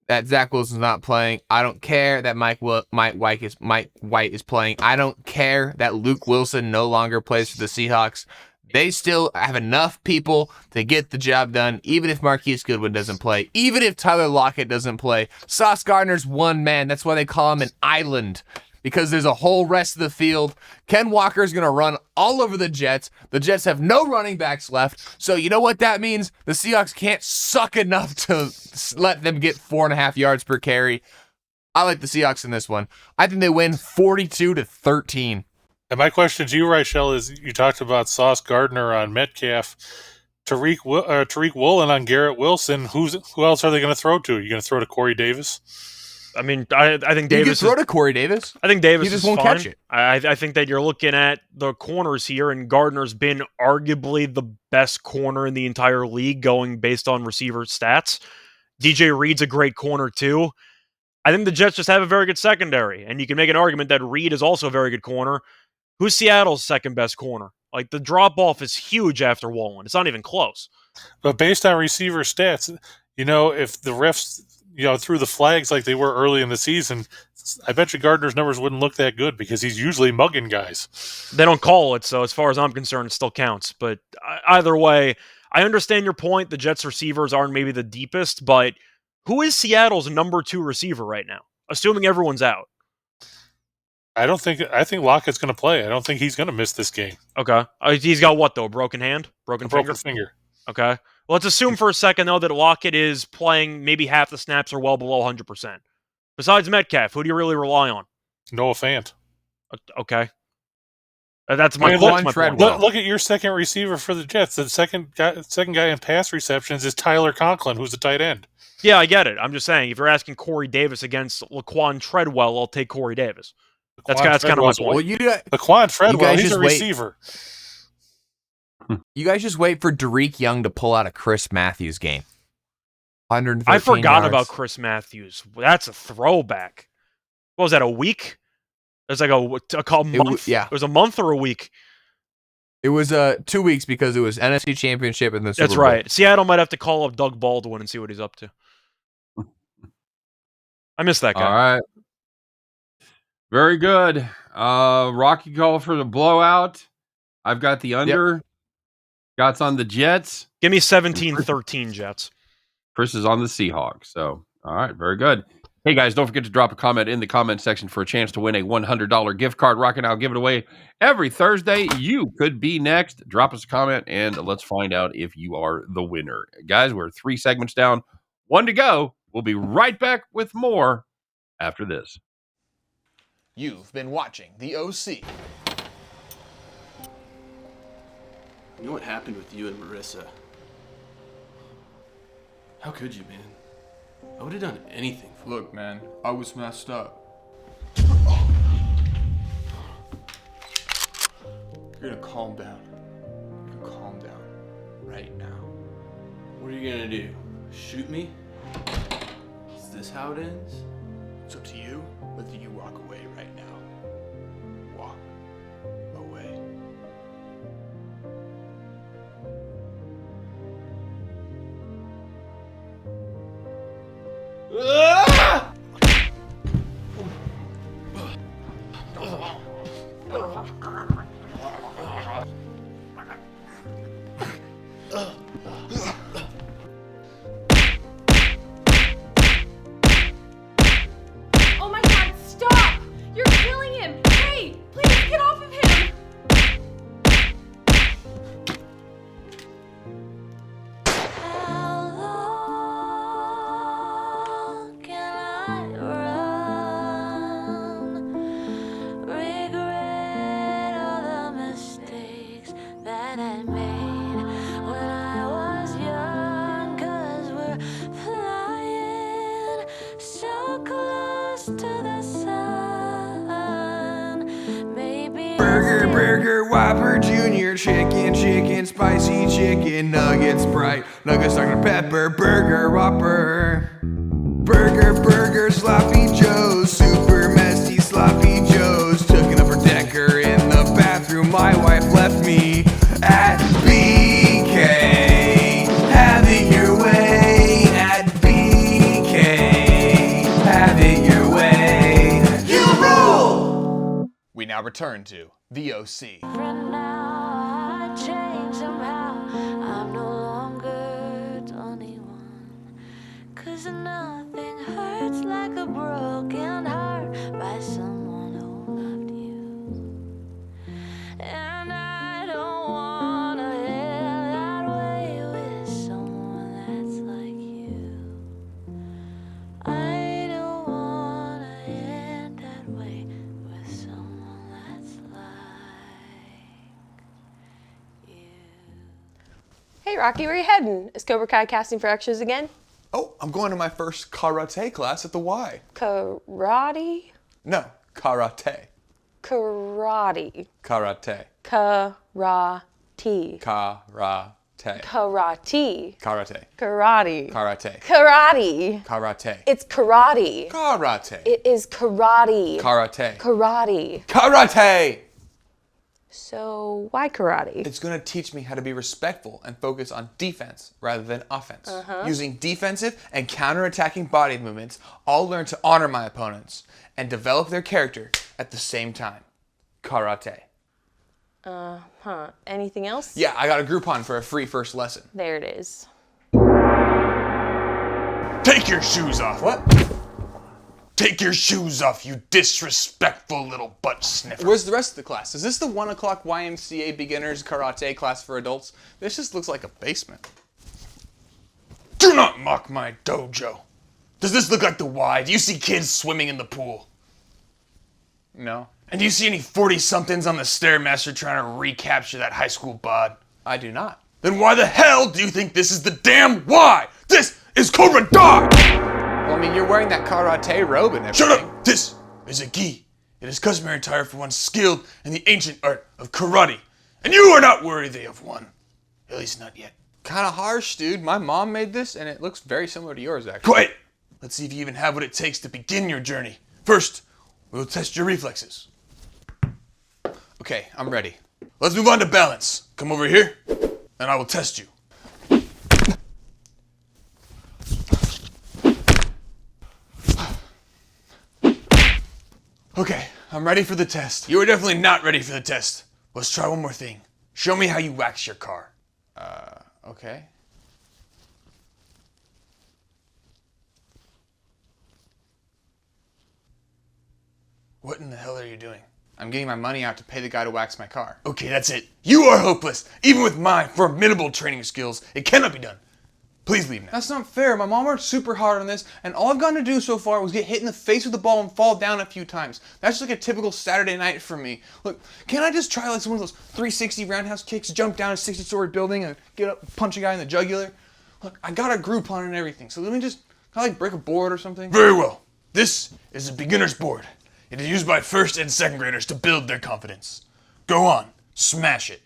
that Zach Wilson's not playing. I don't care that Mike White is playing. I don't care that Luke Wilson no longer plays for the Seahawks. They still have enough people to get the job done, even if Marquise Goodwin doesn't play, even if Tyler Lockett doesn't play. Sauce Gardner's one man. That's why they call him an island, because there's a whole rest of the field. Ken Walker's going to run all over the Jets. The Jets have no running backs left. So you know what that means? The Seahawks can't suck enough to let them get 4.5 yards per carry. I like the Seahawks in this one. I think they win 42-13. And my question to you, Rachel, is you talked about Sauce Gardner on Metcalf, Tariq Woolen on Garrett Wilson. Who else are they going to throw to? Are you going to throw to Corey Davis? I mean, I think Davis. You can throw to Corey Davis. I think Davis he just is won't fine. catch it. I think that you're looking at the corners here, and Gardner's been arguably the best corner in the entire league, going based on receiver stats. DJ Reed's a great corner too. I think the Jets just have a very good secondary, and you can make an argument that Reed is also a very good corner. Who's Seattle's second best corner? Like, the drop-off is huge after Woolen. It's not even close. But based on receiver stats, if the refs, threw the flags like they were early in the season, I bet you Gardner's numbers wouldn't look that good because he's usually mugging guys. They don't call it, so as far as I'm concerned, it still counts. But either way, I understand your point. The Jets receivers aren't maybe the deepest, but who is Seattle's number 2 receiver right now? Assuming everyone's out. I think Lockett's going to play. I don't think he's going to miss this game. Okay. He's got what, though? A broken hand? Broken finger. Okay. Well, let's assume for a second, though, that Lockett is playing maybe half the snaps or well below 100%. Besides Metcalf, who do you really rely on? Noah Fant. Okay. That's my point. Look at your second receiver for the Jets. The second guy in pass receptions is Tyler Conklin, who's a tight end. Yeah, I get it. I'm just saying, if you're asking Corey Davis against Laquan Treadwell, I'll take Corey Davis. That's kind of my point. Well, Laquan Treadwell, he's a receiver. You guys just wait for Derek Young to pull out a Chris Matthews game. 113 I forgot yards. about Chris Matthews. That's a throwback. What was that, a week? It was like a month? It was a month or a week? It was 2 weeks because it was NFC Championship and the Super Bowl. That's right. Seattle might have to call up Doug Baldwin and see what he's up to. I miss that guy. All right. Very good. Rocky call for the blowout. I've got the under. Yep. Scott's on the Jets. Give me 17-13 Jets. Chris is on the Seahawks. So, all right, very good. Hey guys, don't forget to drop a comment in the comment section for a chance to win a $100 gift card. Rock and I'll give it away every Thursday. You could be next. Drop us a comment and let's find out if you are the winner. Guys, we're 3 segments down, 1 to go. We'll be right back with more after this. You've been watching The OC. You know what happened with you and Marissa? How could you, man? I would have done anything for you. Look, man, I was messed up. You're gonna calm down. You're gonna calm down right now. What are you gonna do? Shoot me? Is this how it ends? It's up to you whether you walk away right now. Walk away. Oh my god, stop! You're killing him! Hey, please get off of him! Regret all the mistakes that I made when I was young, 'cause we're flying so close to the sun. Maybe Burger, Whopper, Junior, chicken, spicy chicken, nuggets, Sprite, nuggets, Dr. Pepper, Burger, Whopper. Burger, Sloppy Joe's, super messy Sloppy Joe's. Took an upper decker in the bathroom, my wife left me at BK. Have it your way at BK. Have it your way. You rule! We now return to The OC. for now I changed somehow. I'm no longer 21, 'cause nothing hurts like a broken heart by someone who loved you. And I don't wanna end that way with someone that's like you. I don't wanna end that way with someone that's like you. Hey Rocky, where you heading? Is Cobra Kai casting for extras again? Oh, I'm going to my first karate class at the Y. Karate? No, karate. Karate. Karate. Karate. Karate. Karate. Karate. Karate. Karate. Karate. Karate. It's karate. Karate. It is karate. Karate. Karate. Karate! So why karate? It's going to teach me how to be respectful and focus on defense rather than offense. Using defensive and counterattacking body movements, I'll learn to honor my opponents and develop their character at the same time. Karate. Anything else? Yeah, I got a Groupon for a free first lesson. There it is. Take your shoes off. What? Take your shoes off, you disrespectful little butt sniffer. Where's the rest of the class? Is this the 1 o'clock YMCA beginners karate class for adults? This just looks like a basement. Do not mock my dojo. Does this look like the Y? Do you see kids swimming in the pool? No, And do you see any 40-somethings on the Stairmaster trying to recapture that high school bod? I do not. Then why the hell do you think this is the damn Y? This is Cobra Dog! Well, I mean, you're wearing that karate robe and everything. Shut up! This is a gi. It is customary attire for one skilled in the ancient art of karate. And you are not worthy of one. At least not yet. Kind of harsh, dude. My mom made this, and it looks very similar to yours, actually. Quiet! Let's see if you even have what it takes to begin your journey. First, we'll test your reflexes. Okay, I'm ready. Let's move on to balance. Come over here, and I will test you. Okay, I'm ready for the test. You are definitely not ready for the test. Let's try one more thing. Show me how you wax your car. Okay. What in the hell are you doing? I'm getting my money out to pay the guy to wax my car. Okay, that's it. You are hopeless. Even with my formidable training skills, it cannot be done. Please leave now. That's not fair. My mom worked super hard on this, and all I've gotten to do so far was get hit in the face with the ball and fall down a few times. That's just like a typical Saturday night for me. Look, can't I just try like some of those 360 roundhouse kicks, jump down a 60-story building and get up, punch a guy in the jugular? Look, I got a Groupon and everything, so let me just kind of like break a board or something. Very well. This is a beginner's board. It is used by first and second graders to build their confidence. Go on, smash it.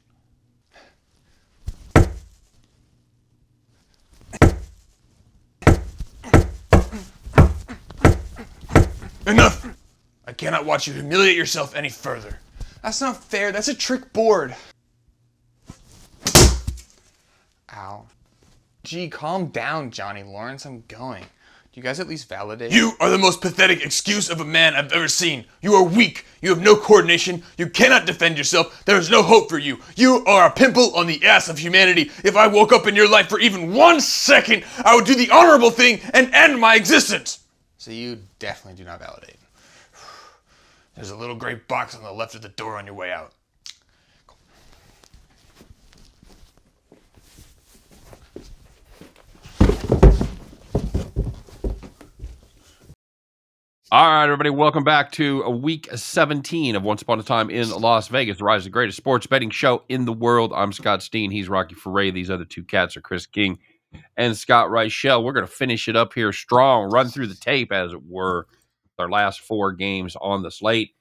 Enough! I cannot watch you humiliate yourself any further. That's not fair. That's a trick board. Ow. Gee, calm down, Johnny Lawrence. I'm going. Do you guys at least validate? You are the most pathetic excuse of a man I've ever seen. You are weak. You have no coordination. You cannot defend yourself. There is no hope for you. You are a pimple on the ass of humanity. If I woke up in your life for even 1 second, I would do the honorable thing and end my existence. So you definitely do not validate. There's a little gray box on the left of the door on your way out. All right, everybody, welcome back to week 17 of Once Upon a Time in Las Vegas, the rise of the greatest sports betting show in the world. I'm Scott Steehn. He's Rocky Foré. These other two cats are Chris King and Scott Reichel. We're going to finish it up here strong, run through the tape, as it were, our last 4 games on the slate.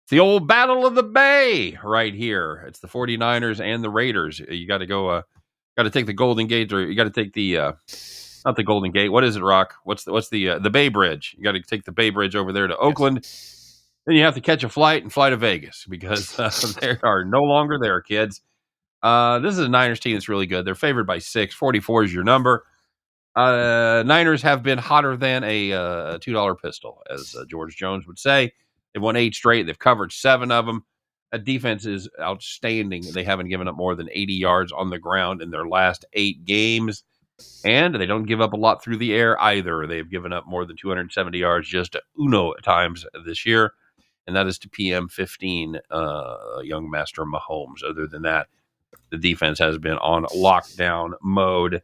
It's the old Battle of the Bay right here. It's the 49ers and the Raiders. You got to go, got to take the Golden Gate, or you got to take the, not the Golden Gate. What is it, Rock? What's the Bay Bridge? You got to take the Bay Bridge over there to Oakland. Then you have to catch a flight and fly to Vegas because they are no longer there, kids. This is a Niners team that's really good. They're favored by 6. 44 is your number. Niners have been hotter than a $2 pistol, as George Jones would say. They've won 8 straight. They've covered 7 of them. That defense is outstanding. They haven't given up more than 80 yards on the ground in their last 8 games. And they don't give up a lot through the air either. They've given up more than 270 yards just times this year. And that is to PM15, young master Mahomes. Other than that, the defense has been on lockdown mode.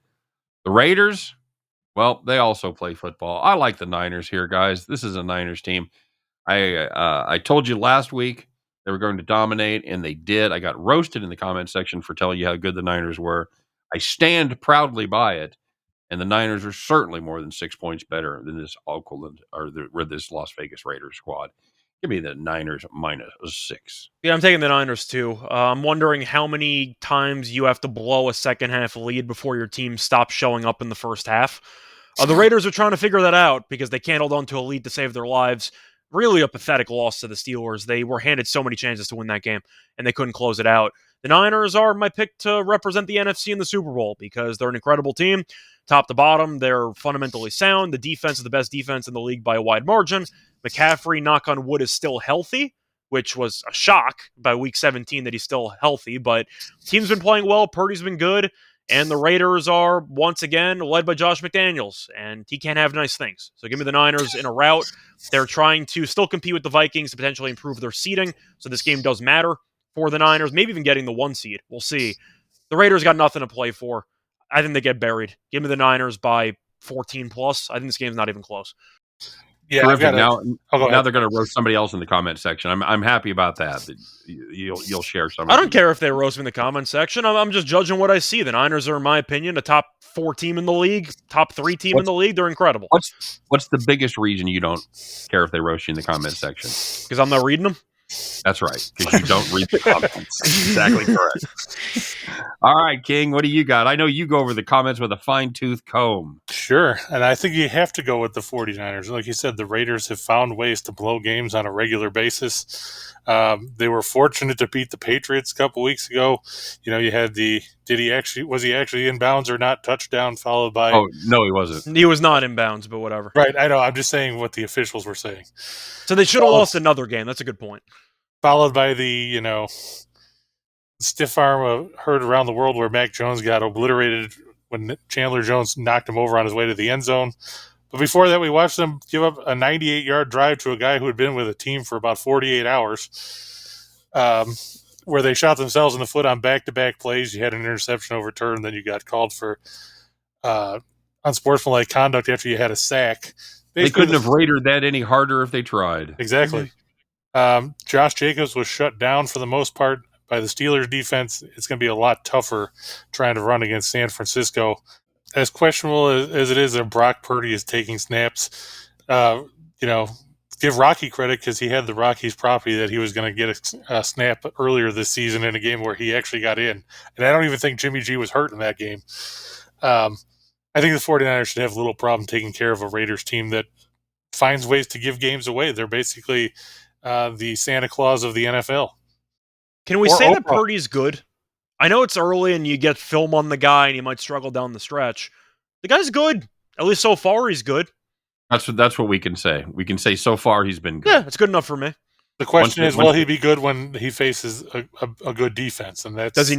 The Raiders, well, they also play football. I like the Niners here, guys. This is a Niners team. I told you last week they were going to dominate, and they did. I got roasted in the comment section for telling you how good the Niners were. I stand proudly by it, and the Niners are certainly more than 6 points better than this Oakland or this Las Vegas Raiders squad. Give me the Niners -6. Yeah, I'm taking the Niners too. I'm wondering how many times you have to blow a second half lead before your team stops showing up in the first half. The Raiders are trying to figure that out because they can't hold on to a lead to save their lives. Really a pathetic loss to the Steelers. They were handed so many chances to win that game, and they couldn't close it out. The Niners are my pick to represent the NFC in the Super Bowl because they're an incredible team. Top to bottom, they're fundamentally sound. The defense is the best defense in the league by a wide margin. McCaffrey, knock on wood, is still healthy, which was a shock by week 17 that he's still healthy. But team's been playing well. Purdy's been good. And the Raiders are, once again, led by Josh McDaniels. And he can't have nice things. So give me the Niners in a rout. They're trying to still compete with the Vikings to potentially improve their seeding. So this game does matter for the Niners. Maybe even getting the 1 seed. We'll see. The Raiders got nothing to play for. I think they get buried. Give me the Niners by 14 plus. I think this game's not even close. Yeah, terrific. Now they're going to roast somebody else in the comment section. I'm happy about that. You'll share some. I don't care if they roast me in the comment section. I'm just judging what I see. The Niners are, in my opinion, a top 4 team in the league, top 3 team in the league. They're incredible. What's the biggest reason you don't care if they roast you in the comment section? Because I'm not reading them. That's right, because you don't read the comments. Exactly correct. All right, King, what do you got? I know you go over the comments with a fine-tooth comb. Sure, and I think you have to go with the 49ers. Like you said, the Raiders have found ways to blow games on a regular basis. They were fortunate to beat the Patriots a couple weeks ago. You know, you had was he actually in bounds or not touchdown followed by... Oh, no, he wasn't. He was not in bounds, but whatever. Right, I know. I'm just saying what the officials were saying. So they should have lost another game. That's a good point. Followed by the, stiff arm heard around the world where Mac Jones got obliterated when Chandler Jones knocked him over on his way to the end zone. But before that, we watched them give up a 98-yard drive to a guy who had been with a team for about 48 hours, where they shot themselves in the foot on back-to-back plays. You had an interception overturned, then you got called for unsportsmanlike conduct after you had a sack. They couldn't have rated that any harder if they tried. Exactly. Josh Jacobs was shut down for the most part by the Steelers defense. It's going to be a lot tougher trying to run against San Francisco. As questionable as it is that Brock Purdy is taking snaps, give Rocky credit because he had the Rockies property that he was going to get a snap earlier this season in a game where he actually got in. And I don't even think Jimmy G was hurt in that game. I think the 49ers should have little problem taking care of a Raiders team that finds ways to give games away. They're basically the Santa Claus of the NFL. Can we say that Purdy's good? I know it's early and you get film on the guy and he might struggle down the stretch. The guy's good. At least so far he's good. That's what we can say. We can say so far he's been good. Yeah, it's good enough for me. The question is, will he be good when he faces a good defense? And that's does he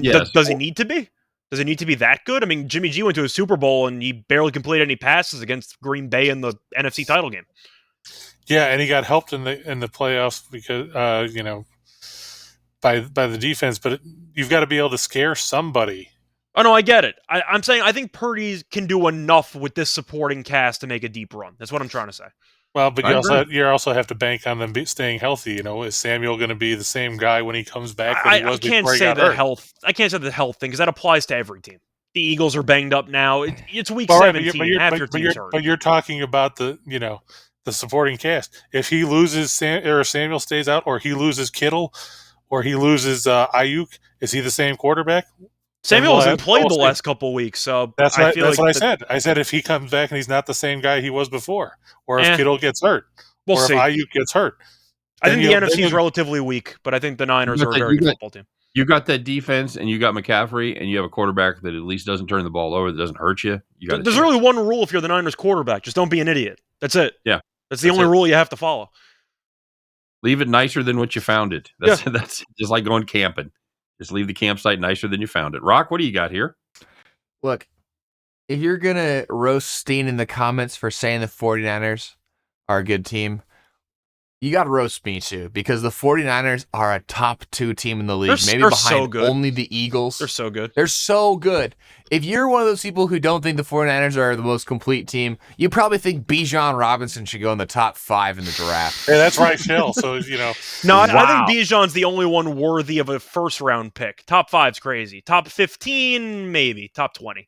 need to be? Does it need to be that good? I mean, Jimmy G went to a Super Bowl and he barely completed any passes against Green Bay in the NFC title game. Yeah, and he got helped in the playoffs because by the defense, but you've got to be able to scare somebody. Oh no, I get it. I'm saying I think Purdy can do enough with this supporting cast to make a deep run. That's what I'm trying to say. Well, but you also have to bank on them staying healthy. Is Samuel going to be the same guy when he comes back? I can't say the health. I can't say the health thing because that applies to every team. The Eagles are banged up now. It's week 17. Half your team's hurt. But you're talking about the supporting cast. If he loses or Samuel stays out, or he loses Kittle, or he loses Ayuk, is he the same quarterback? Samuel hasn't played the last couple of weeks, so that's what I said. I said if he comes back and he's not the same guy he was before, or if Kittle gets hurt, we'll or see. if Ayuk gets hurt. I think the NFC is relatively weak, but I think the Niners are a very good football team. You got that defense, and you got McCaffrey, and you have a quarterback that at least doesn't turn the ball over, that doesn't hurt you. There's really one rule if you're the Niners quarterback: just don't be an idiot. That's it. Yeah, that's the only rule you have to follow. Leave it nicer than what you found it. That's just like going camping. Just leave the campsite nicer than you found it. Rock, what do you got here? Look, if you're going to roast Steehn in the comments for saying the 49ers are a good team, you got to roast me too, because the 49ers are a top 2 team in the league. Maybe behind only the Eagles. They're so good. They're so good. If you're one of those people who don't think the 49ers are the most complete team, you probably think Bijan Robinson should go in the top 5 in the draft. Yeah, that's right, Shell. So, No, I think Bijan's the only one worthy of a first-round pick. Top 5's crazy. Top 15, maybe. Top 20.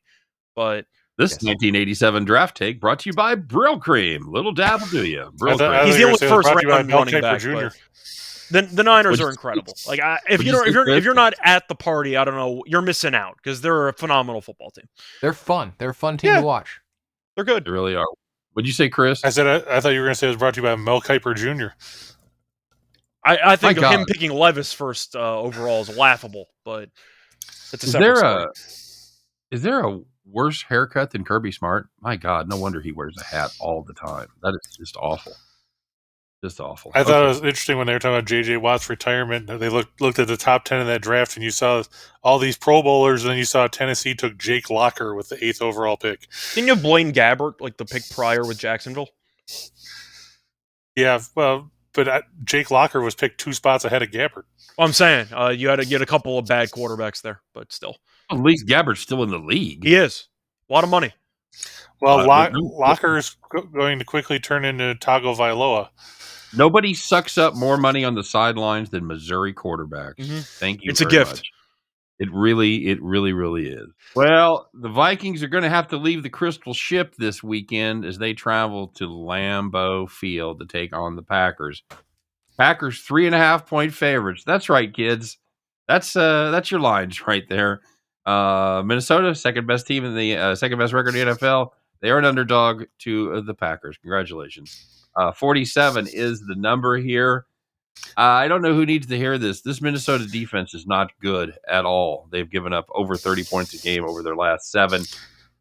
But this 1987 draft take brought to you by Brill Cream. Little dab will do you. He's the only first-round running back. The Niners are incredible. Like if you're not at the party, I don't know, you're missing out because they're a phenomenal football team. They're fun. They're a fun team to watch. They're good. They really are. What'd you say, Chris? I said I thought you were going to say it was brought to you by Mel Kiper Jr. I think him picking Levis first overall is laughable, but it's a separate story. Is there a worse haircut than Kirby Smart? My God, no wonder he wears a hat all the time. That is just awful. Just awful. I thought it was interesting when they were talking about J.J. Watt's retirement. They looked at the top 10 in that draft, and you saw all these Pro Bowlers, and then you saw Tennessee took Jake Locker with the 8th overall pick. Didn't you have Blaine Gabbert, like the pick prior with Jacksonville? Yeah, well, but Jake Locker was picked 2 spots ahead of Gabbert. Well, I'm saying you had to get a couple of bad quarterbacks there, but still. At least Gabbert's still in the league. He is. A lot of money. Well, Locker is going to quickly turn into Tagovailoa. Nobody sucks up more money on the sidelines than Missouri quarterbacks. Mm-hmm. Thank you. It's a gift. Much. It really is. Well, the Vikings are going to have to leave the Crystal Ship this weekend as they travel to Lambeau Field to take on the Packers. Packers 3.5-point favorites. That's right, kids. That's your lines right there. Minnesota, second best team in the second best record in the NFL. They are an underdog to the Packers. Congratulations. 47 is the number here. I don't know who needs to hear this. This Minnesota defense is not good at all. They've given up over 30 points a game over their last 7.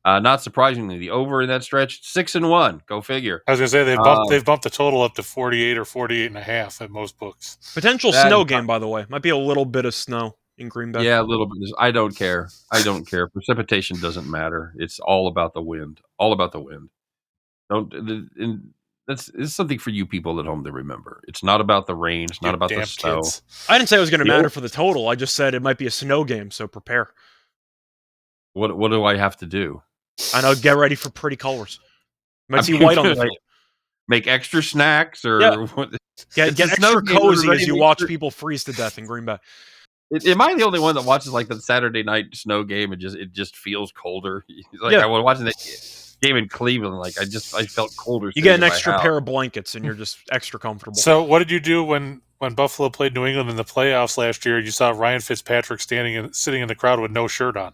Not surprisingly, the over in that stretch, 6-1. Go figure. I was going to say they've bumped the total up to 48 or 48.5 at most books. Potential snow game, by the way. Might be a little bit of snow in Green Bay. Yeah, a little bit. I don't care. Precipitation doesn't matter. It's all about the wind. It's something for you people at home to remember. It's not about the rain. It's not about the snow. I didn't say it was going to matter for the total. I just said it might be a snow game, so prepare. What do I have to do? I know. Get ready for pretty colors. You might see white on the field. Make extra snacks or get extra cozy as you watch people freeze to death in Green Bay. Am I the only one that watches like the Saturday night snow game? It just feels colder. Like I was watching that game in Cleveland. Like I felt colder. You get an extra pair of blankets and you're just extra comfortable. So what did you do when Buffalo played New England in the playoffs last year? You saw Ryan Fitzpatrick sitting in the crowd with no shirt on.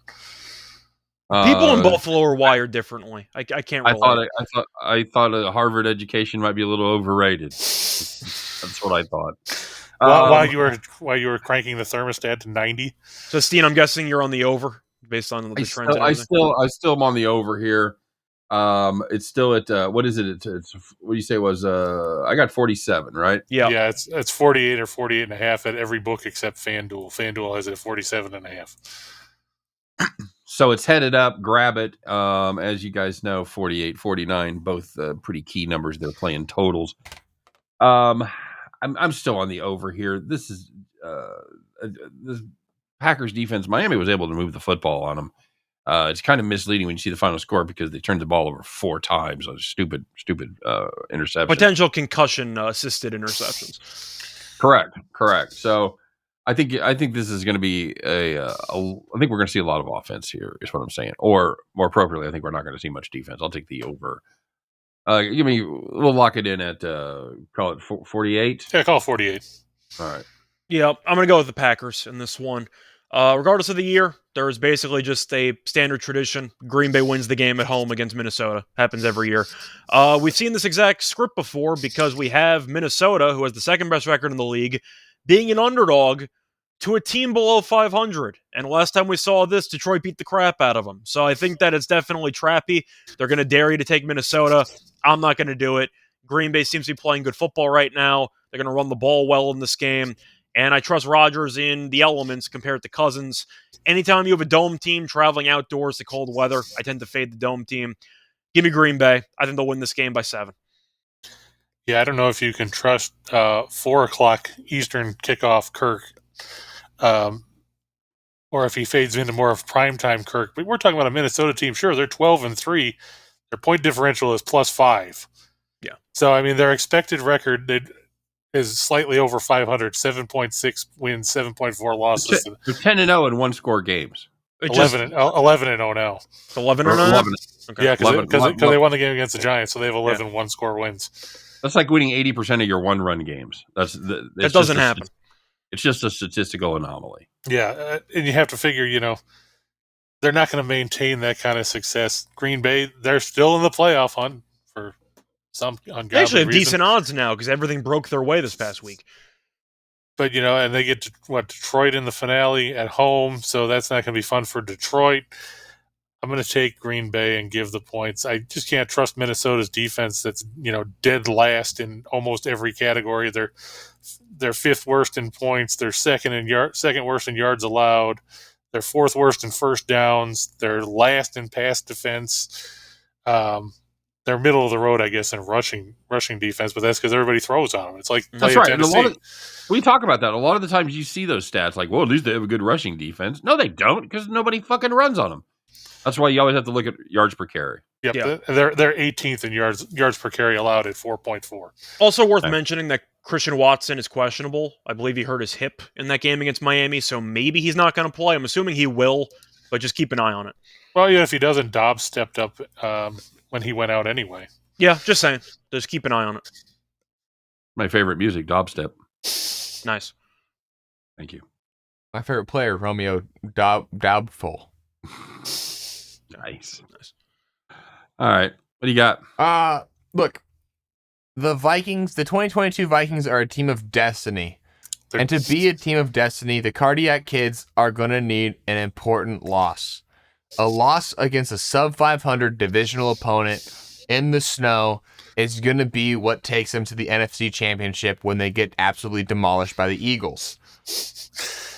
People in Buffalo are wired differently. I can't relate. I thought a Harvard education might be a little overrated. That's what I thought. While you were cranking the thermostat to 90. So Steehn, I'm guessing you're on the over based on the trends. I still am on the over here. It's still at what is it? It's what do you say was I got 47, right? Yeah, it's 48 or 48.5 at every book except FanDuel. FanDuel has it at 47.5. So it's headed up. Grab it. As you guys know, 48, 49, both pretty key numbers. They're playing totals. I'm still on the over here. This is this Packers defense. Miami was able to move the football on them. It's kind of misleading when you see the final score because they turned the ball over 4 times on stupid interception. Potential concussion assisted interceptions. Correct. So I think this is going to be I think we're going to see a lot of offense here, is what I'm saying. Or more appropriately, I think we're not going to see much defense. I'll take the over. We'll lock it in at call it 48. Yeah, call it 48. All right. Yeah, I'm going to go with the Packers in this one. Regardless of the year, there is basically just a standard tradition. Green Bay wins the game at home against Minnesota. Happens every year. We've seen this exact script before because we have Minnesota, who has the second best record in the league, being an underdog to a team below 500. And last time we saw this, Detroit beat the crap out of them. So I think that it's definitely trappy. They're going to dare you to take Minnesota. I'm not going to do it. Green Bay seems to be playing good football right now. They're going to run the ball well in this game. And I trust Rodgers in the elements compared to Cousins. Anytime you have a dome team traveling outdoors to cold weather, I tend to fade the dome team. Give me Green Bay. I think they'll win this game by 7. Yeah, I don't know if you can trust 4 o'clock Eastern kickoff Kirk, or if he fades into more of primetime Kirk. But we're talking about a Minnesota team. Sure, they're 12-3. Their point differential is +5. Yeah. So, I mean, their expected record is slightly over 500, 7.6 wins, 7.4 losses. They're 10-0 in one-score games. 11-0 now. 11 or 9? Okay. Yeah, because they won the game against the Giants, so they have 11 one-score wins. That's like winning 80% of your one-run games. That doesn't happen. It's just a statistical anomaly. Yeah, and you have to figure, they're not going to maintain that kind of success. Green Bay, they're still in the playoff hunt for some ungodly They actually have reason. decent odds now because everything broke their way this past week. But, and they get Detroit in the finale at home, so that's not going to be fun for Detroit. I'm going to take Green Bay and give the points. I just can't trust Minnesota's defense that's, dead last in almost every category. They're 5th worst in points. They're second worst in yards allowed. They're 4th worst in first downs. They're last in pass defense. They're middle of the road, I guess, in rushing defense, but that's because everybody throws on them. It's like that's right. And we talk about that. A lot of the times you see those stats like, well, at least they have a good rushing defense. No, they don't, because nobody fucking runs on them. That's why you always have to look at yards per carry. Yep, yeah. They're 18th in yards per carry allowed at 4.4. Also worth mentioning that Christian Watson is questionable. I believe he hurt his hip in that game against Miami, so maybe he's not going to play. I'm assuming he will, but just keep an eye on it. Well, yeah, if he doesn't, Dobbs stepped up when he went out anyway. Yeah, just saying. Just keep an eye on it. My favorite music, Dobstep. Nice. Thank you. My favorite player, Romeo Doubtful. Nice. All right. What do you got? Look, the Vikings, the 2022 Vikings are a team of destiny. And to be a team of destiny, the Cardiac Kids are going to need an important loss. A loss against a sub-500 divisional opponent in the snow is going to be what takes them to the NFC Championship when they get absolutely demolished by the Eagles.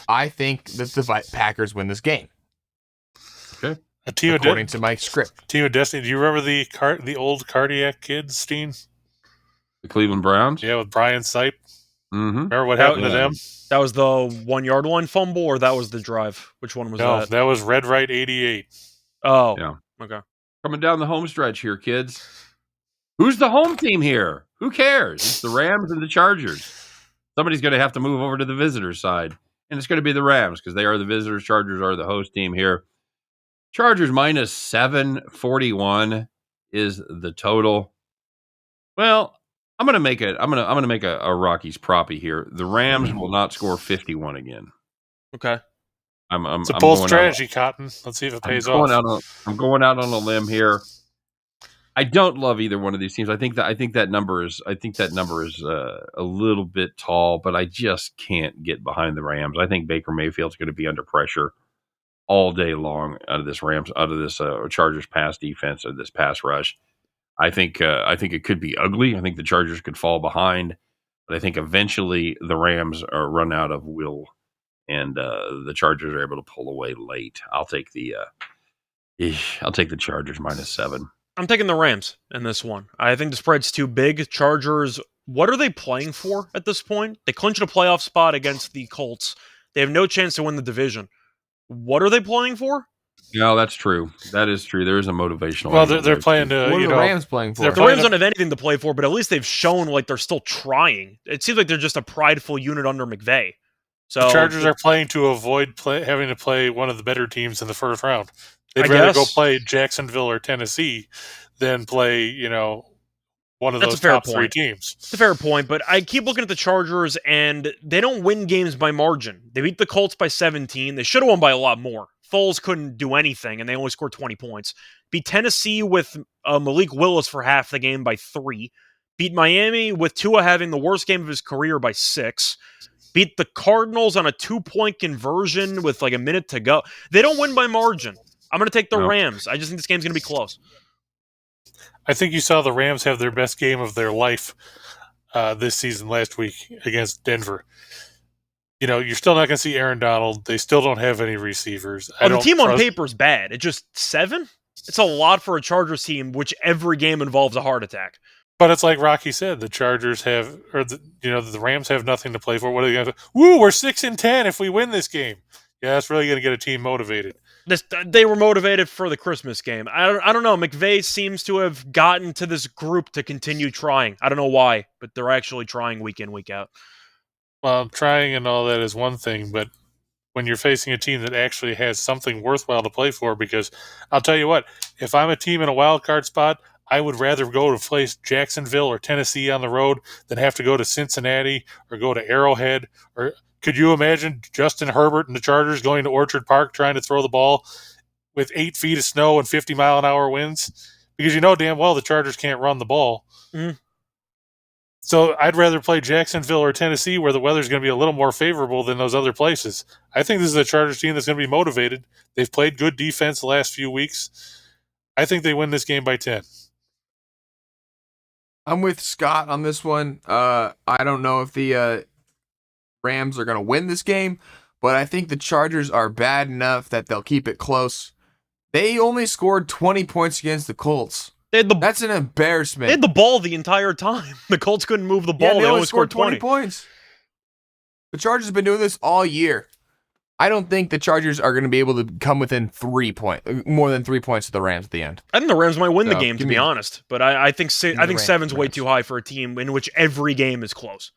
I think that the Packers win this game. Okay. A team according to my script. Team of Destiny. Do you remember the old Cardiac Kids, Steehn? The Cleveland Browns? Yeah, with Brian Sipe. Mm-hmm. Remember what happened to them? That was the 1 yard line fumble, or that was the drive? Which one was that? No, that was Red Right 88. Oh, yeah. Okay. Coming down the home stretch here, kids. Who's the home team here? Who cares? It's the Rams and the Chargers. Somebody's going to have to move over to the visitors' side, and it's going to be the Rams because they are the visitors. Chargers are the host team here. Chargers minus 741 is the total. Well, I'm going to make a Rockies proppy here. The Rams will not score 51 again. Okay. It's a bold strategy, Cotton. Let's see if it pays off. I'm going out on a limb here. I don't love either one of these teams. I think that number is a little bit tall, but I just can't get behind the Rams. I think Baker Mayfield's going to be under pressure all day long out of this Chargers pass defense or this pass rush. I think it could be ugly. I think the Chargers could fall behind, but I think eventually the Rams are run out of will, and the Chargers are able to pull away late. I'll take the Chargers minus 7. I'm taking the Rams in this one. I think the spread's too big. Chargers, what are they playing for at this point? They clinched a playoff spot against the Colts. They have no chance to win the division. What are they playing for? No, that's true. That is true. There is a motivational. Well, they're playing to. What are the Rams playing for? The Rams don't have anything to play for, but at least they've shown like they're still trying. It seems like they're just a prideful unit under McVay. So the Chargers are playing to avoid having to play one of the better teams in the first round. They'd rather go play Jacksonville or Tennessee than play, one of those top 3 teams. It's a fair point, but I keep looking at the Chargers, and they don't win games by margin. They beat the Colts by 17. They should have won by a lot more. Foles couldn't do anything, and they only scored 20 points. Beat Tennessee with Malik Willis for half the game by 3. Beat Miami with Tua having the worst game of his career by 6. Beat the Cardinals on a 2-point conversion with like a minute to go. They don't win by margin. I'm going to take the Rams. I just think this game's going to be close. I think you saw the Rams have their best game of their life this season last week against Denver. You're still not going to see Aaron Donald. They still don't have any receivers. The team on paper is bad. It's just 7? It's a lot for a Chargers team, which every game involves a heart attack. But it's like Rocky said, the Chargers have, the Rams have nothing to play for. What are they going to do? Woo, we're 6-10 if we win this game. Yeah, that's really going to get a team motivated. They were motivated for the Christmas game. I don't know. McVay seems to have gotten to this group to continue trying. I don't know why, but they're actually trying week in, week out. Well, trying and all that is one thing, but when you're facing a team that actually has something worthwhile to play for, because I'll tell you what, if I'm a team in a wild card spot, I would rather go to place Jacksonville or Tennessee on the road than have to go to Cincinnati or go to Arrowhead. Or could you imagine Justin Herbert and the Chargers going to Orchard Park trying to throw the ball with 8 feet of snow and 50-mile-an-hour winds? Because damn well the Chargers can't run the ball. Mm-hmm. So I'd rather play Jacksonville or Tennessee where the weather's going to be a little more favorable than those other places. I think this is a Chargers team that's going to be motivated. They've played good defense the last few weeks. I think they win this game by 10. I'm with Scott on this one. I don't know if the Rams are going to win this game, but I think the Chargers are bad enough that they'll keep it close. They only scored 20 points against the Colts. That's an embarrassment. They had the ball the entire time. The Colts couldn't move the ball. Yeah, they only scored 20 points. The Chargers have been doing this all year. I don't think the Chargers are going to be able to come within more than 3 points to the Rams at the end. I think the Rams might win the game, to be honest. But I think 7's way too high for a team in which every game is close.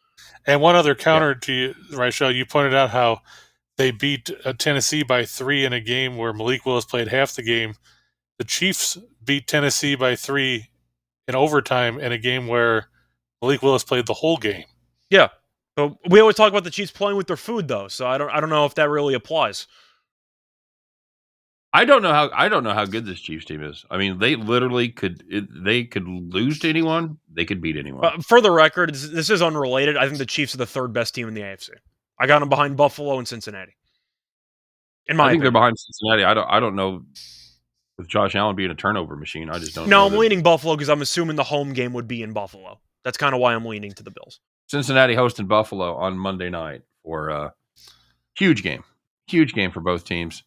And one other counter to you, Rachel, you pointed out how they beat Tennessee by 3 in a game where Malik Willis played half the game. The Chiefs beat Tennessee by 3 in overtime in a game where Malik Willis played the whole game. Yeah. But we always talk about the Chiefs playing with their food, though, so I don't know if that really applies. I don't know how good this Chiefs team is. I mean, they literally could lose to anyone. They could beat anyone. For the record, this is unrelated. I think the Chiefs are the 3rd best team in the AFC. I got them behind Buffalo and Cincinnati. I think they're behind Cincinnati. I don't know. With Josh Allen being a turnover machine, I just don't know. No, I'm leaning Buffalo because I'm assuming the home game would be in Buffalo. That's kind of why I'm leaning to the Bills. Cincinnati hosting Buffalo on Monday night for a huge game. Huge game for both teams.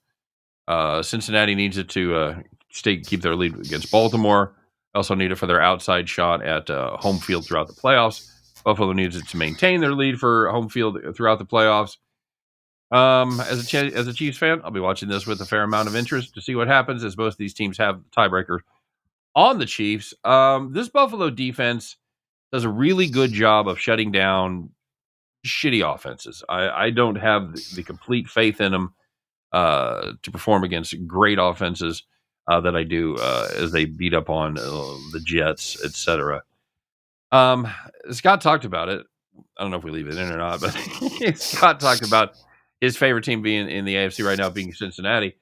Cincinnati needs it to keep their lead against Baltimore. Also need it for their outside shot at home field throughout the playoffs. Buffalo needs it to maintain their lead for home field throughout the playoffs. As a Chiefs fan, I'll be watching this with a fair amount of interest to see what happens, as most of these teams have tiebreakers on the Chiefs. This Buffalo defense does a really good job of shutting down shitty offenses. I don't have the complete faith in them to perform against great offenses that I do as they beat up on the Jets, etc. Scott talked about it. I don't know if we leave it in or not, but Scott talked about his favorite team being in the AFC right now being Cincinnati,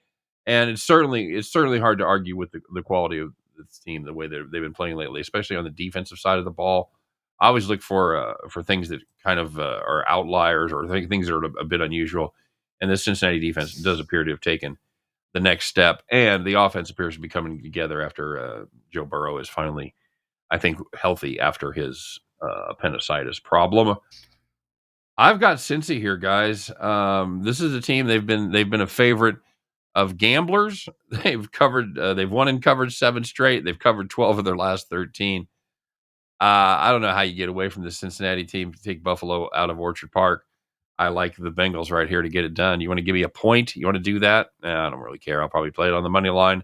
and it's certainly hard to argue with the quality of this team, the way they've been playing lately, especially on the defensive side of the ball. I always look for things that kind of are outliers or things that are a bit unusual, and this Cincinnati defense does appear to have taken the next step, and the offense appears to be coming together after Joe Burrow is finally, I think, healthy after his appendicitis problem. I've got Cincy here, guys. This is a team they've been a favorite of gamblers. They've won and covered 7 straight. They've covered 12 of their last 13. I don't know how you get away from the Cincinnati team to take Buffalo out of Orchard Park. I like the Bengals right here to get it done. You want to give me a point? You want to do that? I don't really care. I'll probably play it on the money line.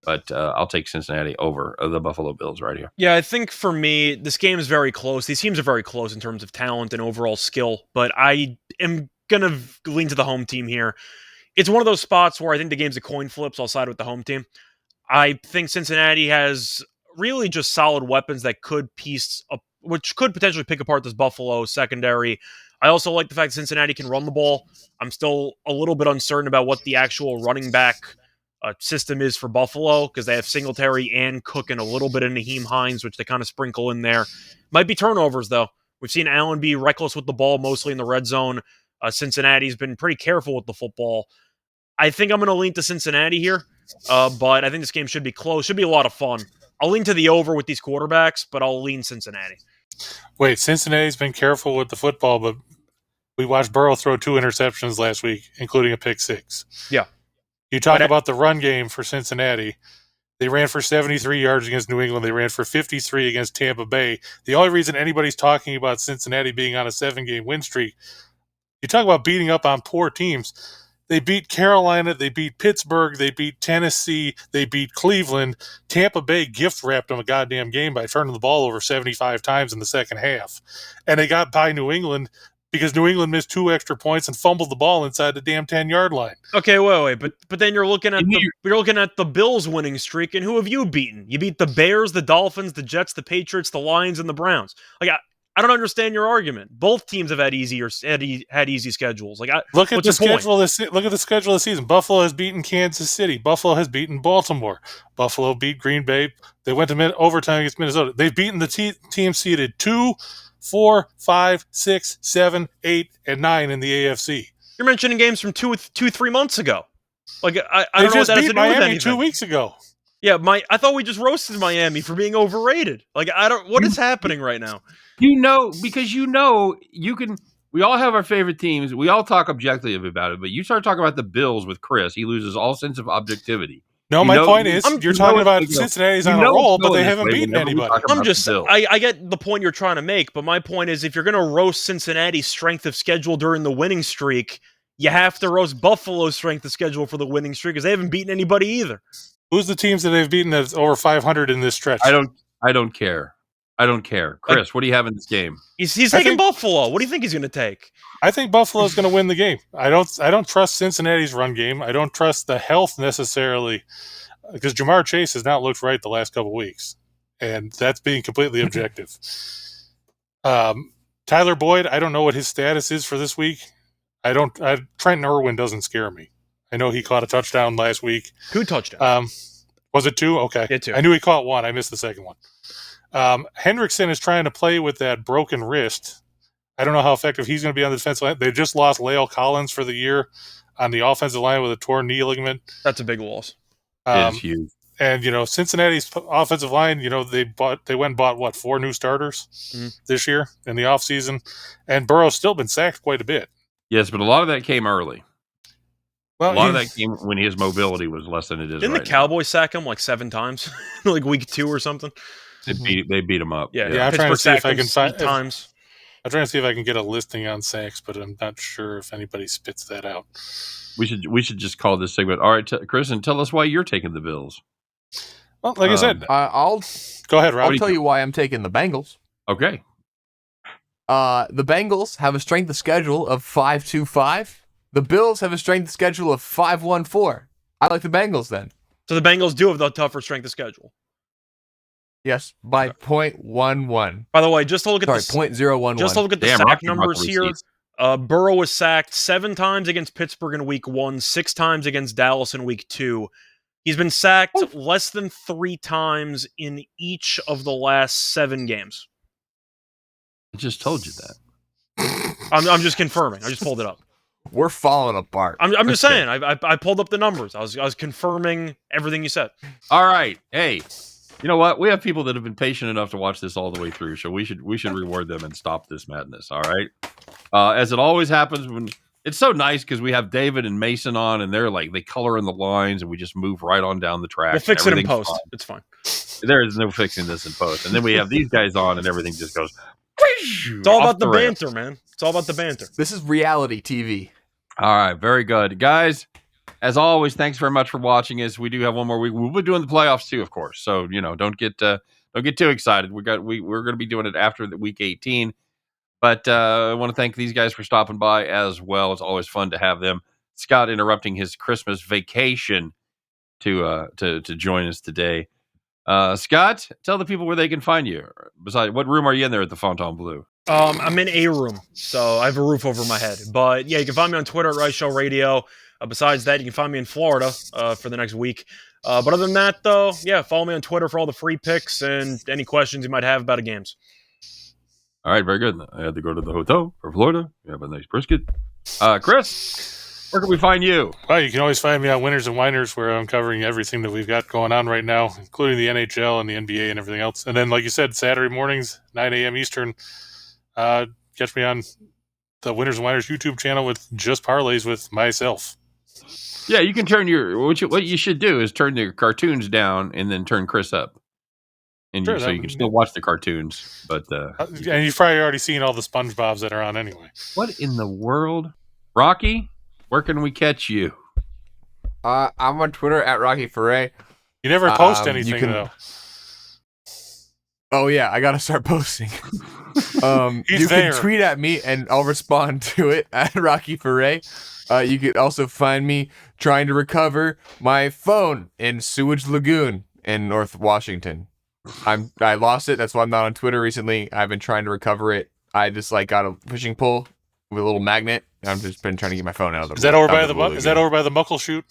But I'll take Cincinnati over the Buffalo Bills right here. Yeah, I think for me, this game is very close. These teams are very close in terms of talent and overall skill, but I am going to lean to the home team here. It's one of those spots where I think the game's a coin flip, so I'll side with the home team. I think Cincinnati has really just solid weapons that which could potentially pick apart this Buffalo secondary. I also like the fact that Cincinnati can run the ball. I'm still a little bit uncertain about what the actual running back system is for Buffalo, because they have Singletary and Cook and a little bit of Naheem Hines, which they kind of sprinkle in there. Might be turnovers, though. We've seen Allen be reckless with the ball, mostly in the red zone. Cincinnati's been pretty careful with the football. I think I'm going to lean to Cincinnati here, but I think this game should be close. Should be a lot of fun. I'll lean to the over with these quarterbacks, but I'll lean Cincinnati. Wait, Cincinnati's been careful with the football, but we watched Burrow throw 2 interceptions last week, including a pick 6. Yeah. You talk about the run game for Cincinnati. They ran for 73 yards against New England. They ran for 53 against Tampa Bay. The only reason anybody's talking about Cincinnati being on a 7-game win streak, you talk about beating up on poor teams. They beat Carolina. They beat Pittsburgh. They beat Tennessee. They beat Cleveland. Tampa Bay gift-wrapped them a goddamn game by turning the ball over 75 times in the second half. And they got by New England because New England missed 2 extra points and fumbled the ball inside the damn 10-yard line. Okay, wait, but then you're looking at the Bills winning streak, and who have you beaten? You beat the Bears, the Dolphins, the Jets, the Patriots, the Lions, and the Browns. Like I don't understand your argument. Both teams have had easy schedules. Look at the schedule of the season. Buffalo has beaten Kansas City. Buffalo has beaten Baltimore. Buffalo beat Green Bay. They went to overtime against Minnesota. They've beaten the team seeded 2, 4, 5, 6, 7, 8, and 9 in the AFC. You're mentioning games from 3 months ago. I don't know what that has to do with Miami anything. 2 weeks ago. Yeah, I thought we just roasted Miami for being overrated. What is happening right now? Because you can. We all have our favorite teams. We all talk objectively about it, but you start talking about the Bills with Chris, he loses all sense of objectivity. No, my point is, you're talking about Cincinnati's on a roll, but they haven't beaten anybody. I get the point you're trying to make, but my point is, if you're going to roast Cincinnati's strength of schedule during the winning streak, you have to roast Buffalo's strength of schedule for the winning streak, because they haven't beaten anybody either. Who's the teams that they've beaten that's over 500 in this stretch? I don't care. Chris, what do you have in this game? He's taking Buffalo. What do you think he's going to take? I think Buffalo's going to win the game. I don't trust Cincinnati's run game. I don't trust the health necessarily, because Jamar Chase has not looked right the last couple weeks, and that's being completely objective. Tyler Boyd, I don't know what his status is for this week. Trenton Irwin doesn't scare me. I know he caught a touchdown last week. 2 touchdowns. Was it 2? Okay. Yeah, 2. I knew he caught 1. I missed the second one. Hendrickson is trying to play with that broken wrist. I don't know how effective he's going to be on the defensive line. They just lost La'el Collins for the year on the offensive line with a torn knee ligament. That's a big loss. It is huge. And, Cincinnati's offensive line, they went and bought, 4 new starters this year in the offseason. And Burrow's still been sacked quite a bit. Yes, but a lot of that came early. Well, a lot of that came when his mobility was less than it is Didn't right the Cowboys sack him like 7 times, like week 2 or something? They beat him up. Yeah, I'm trying to see if I can find. find times. I'm trying to see if I can get a listing on sacks, but I'm not sure if anybody spits that out. We should just call this segment. All right, Chris, and tell us why you're taking the Bills. Well, like I said, I'll go ahead, Rob. I'll tell you why I'm taking the Bengals. Okay. The Bengals have a strength of schedule of 5-2-5. The Bills have a strength of schedule of 5-1-4. I like the Bengals then. So the Bengals do have the tougher strength of schedule. Yes, by 0.11. By the way, just to look at 0.011. Just to look at the sack numbers here. Burrow was sacked 7 times against Pittsburgh in week 1, 6 times against Dallas in week 2. He's been sacked less than 3 times in each of the last 7 games. I just told you that. I'm just confirming. I just pulled it up. We're falling apart. I'm just saying. I pulled up the numbers. I was confirming everything you said. All right. Hey, you know what? We have people that have been patient enough to watch this all the way through, so we should reward them and stop this madness. All right. As it always happens when it's so nice because we have David and Mason on, and they're like they color in the lines, and we just move right on down the track. We'll fix it in post. Fine. It's fine. There is no fixing this in post, and then we have these guys on, and everything just goes. It's all about the banter, man. It's all about the banter. This is reality TV. All right, very good, guys. As always, thanks very much for watching us. We do have one more week. We'll be doing the playoffs too, of course. So don't get too excited. We're going to be doing it after the week 18. But I want to thank these guys for stopping by as well. It's always fun to have them. Scott interrupting his Christmas vacation to join us today. Scott, tell the people where they can find you. Besides, what room are you in there at the Fontainebleau? I'm in a room, so I have a roof over my head. But yeah, you can find me on Twitter at Rice Show Radio. Besides that, you can find me in Florida for the next week. But other than that, though, yeah, follow me on Twitter for all the free picks and any questions you might have about the games. All right, very good. I had to go to the hotel for Florida. We have a nice brisket. Chris, where can we find you? Well, you can always find me on Winners and Winers, where I'm covering everything that we've got going on right now, including the NHL and the NBA and everything else. And then, like you said, Saturday mornings, 9 a.m. Eastern, catch me on the Winners and Winers YouTube channel with just parlays with myself. Yeah, you can turn what you should do is turn your cartoons down and then turn Chris up. And Sure, so you can still watch the cartoons, but and you've probably already seen all the SpongeBob's that are on anyway. What in the world, Rocky? Where can we catch you? I'm on Twitter at Rocky Foré. You never post anything though. Oh yeah, I gotta start posting. You can tweet at me and I'll respond to it at Rocky Foré. You can also find me trying to recover my phone in Sewage Lagoon in North Washington. I lost it. That's why I'm not on Twitter recently. I've been trying to recover it. I just got a fishing pole with a little magnet. I've just been trying to get my phone out of the. Is that over by the Muckleshoot?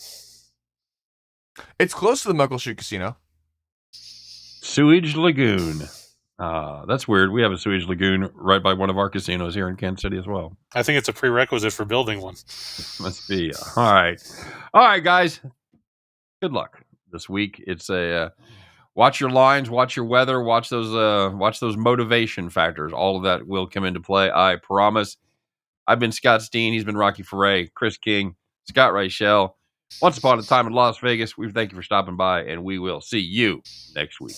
It's close to the Muckleshoot Casino. Sewage Lagoon. That's weird. We have a sewage lagoon right by one of our casinos here in Kansas City as well. I think it's a prerequisite for building one. Must be. All right, guys. Good luck this week. It's a watch your lines, watch your weather, watch those motivation factors. All of that will come into play. I promise. I've been Scott Steehn. He's been Rocky Foré, Chris King, Scott Reichel. Once upon a time in Las Vegas. We thank you for stopping by, and we will see you next week.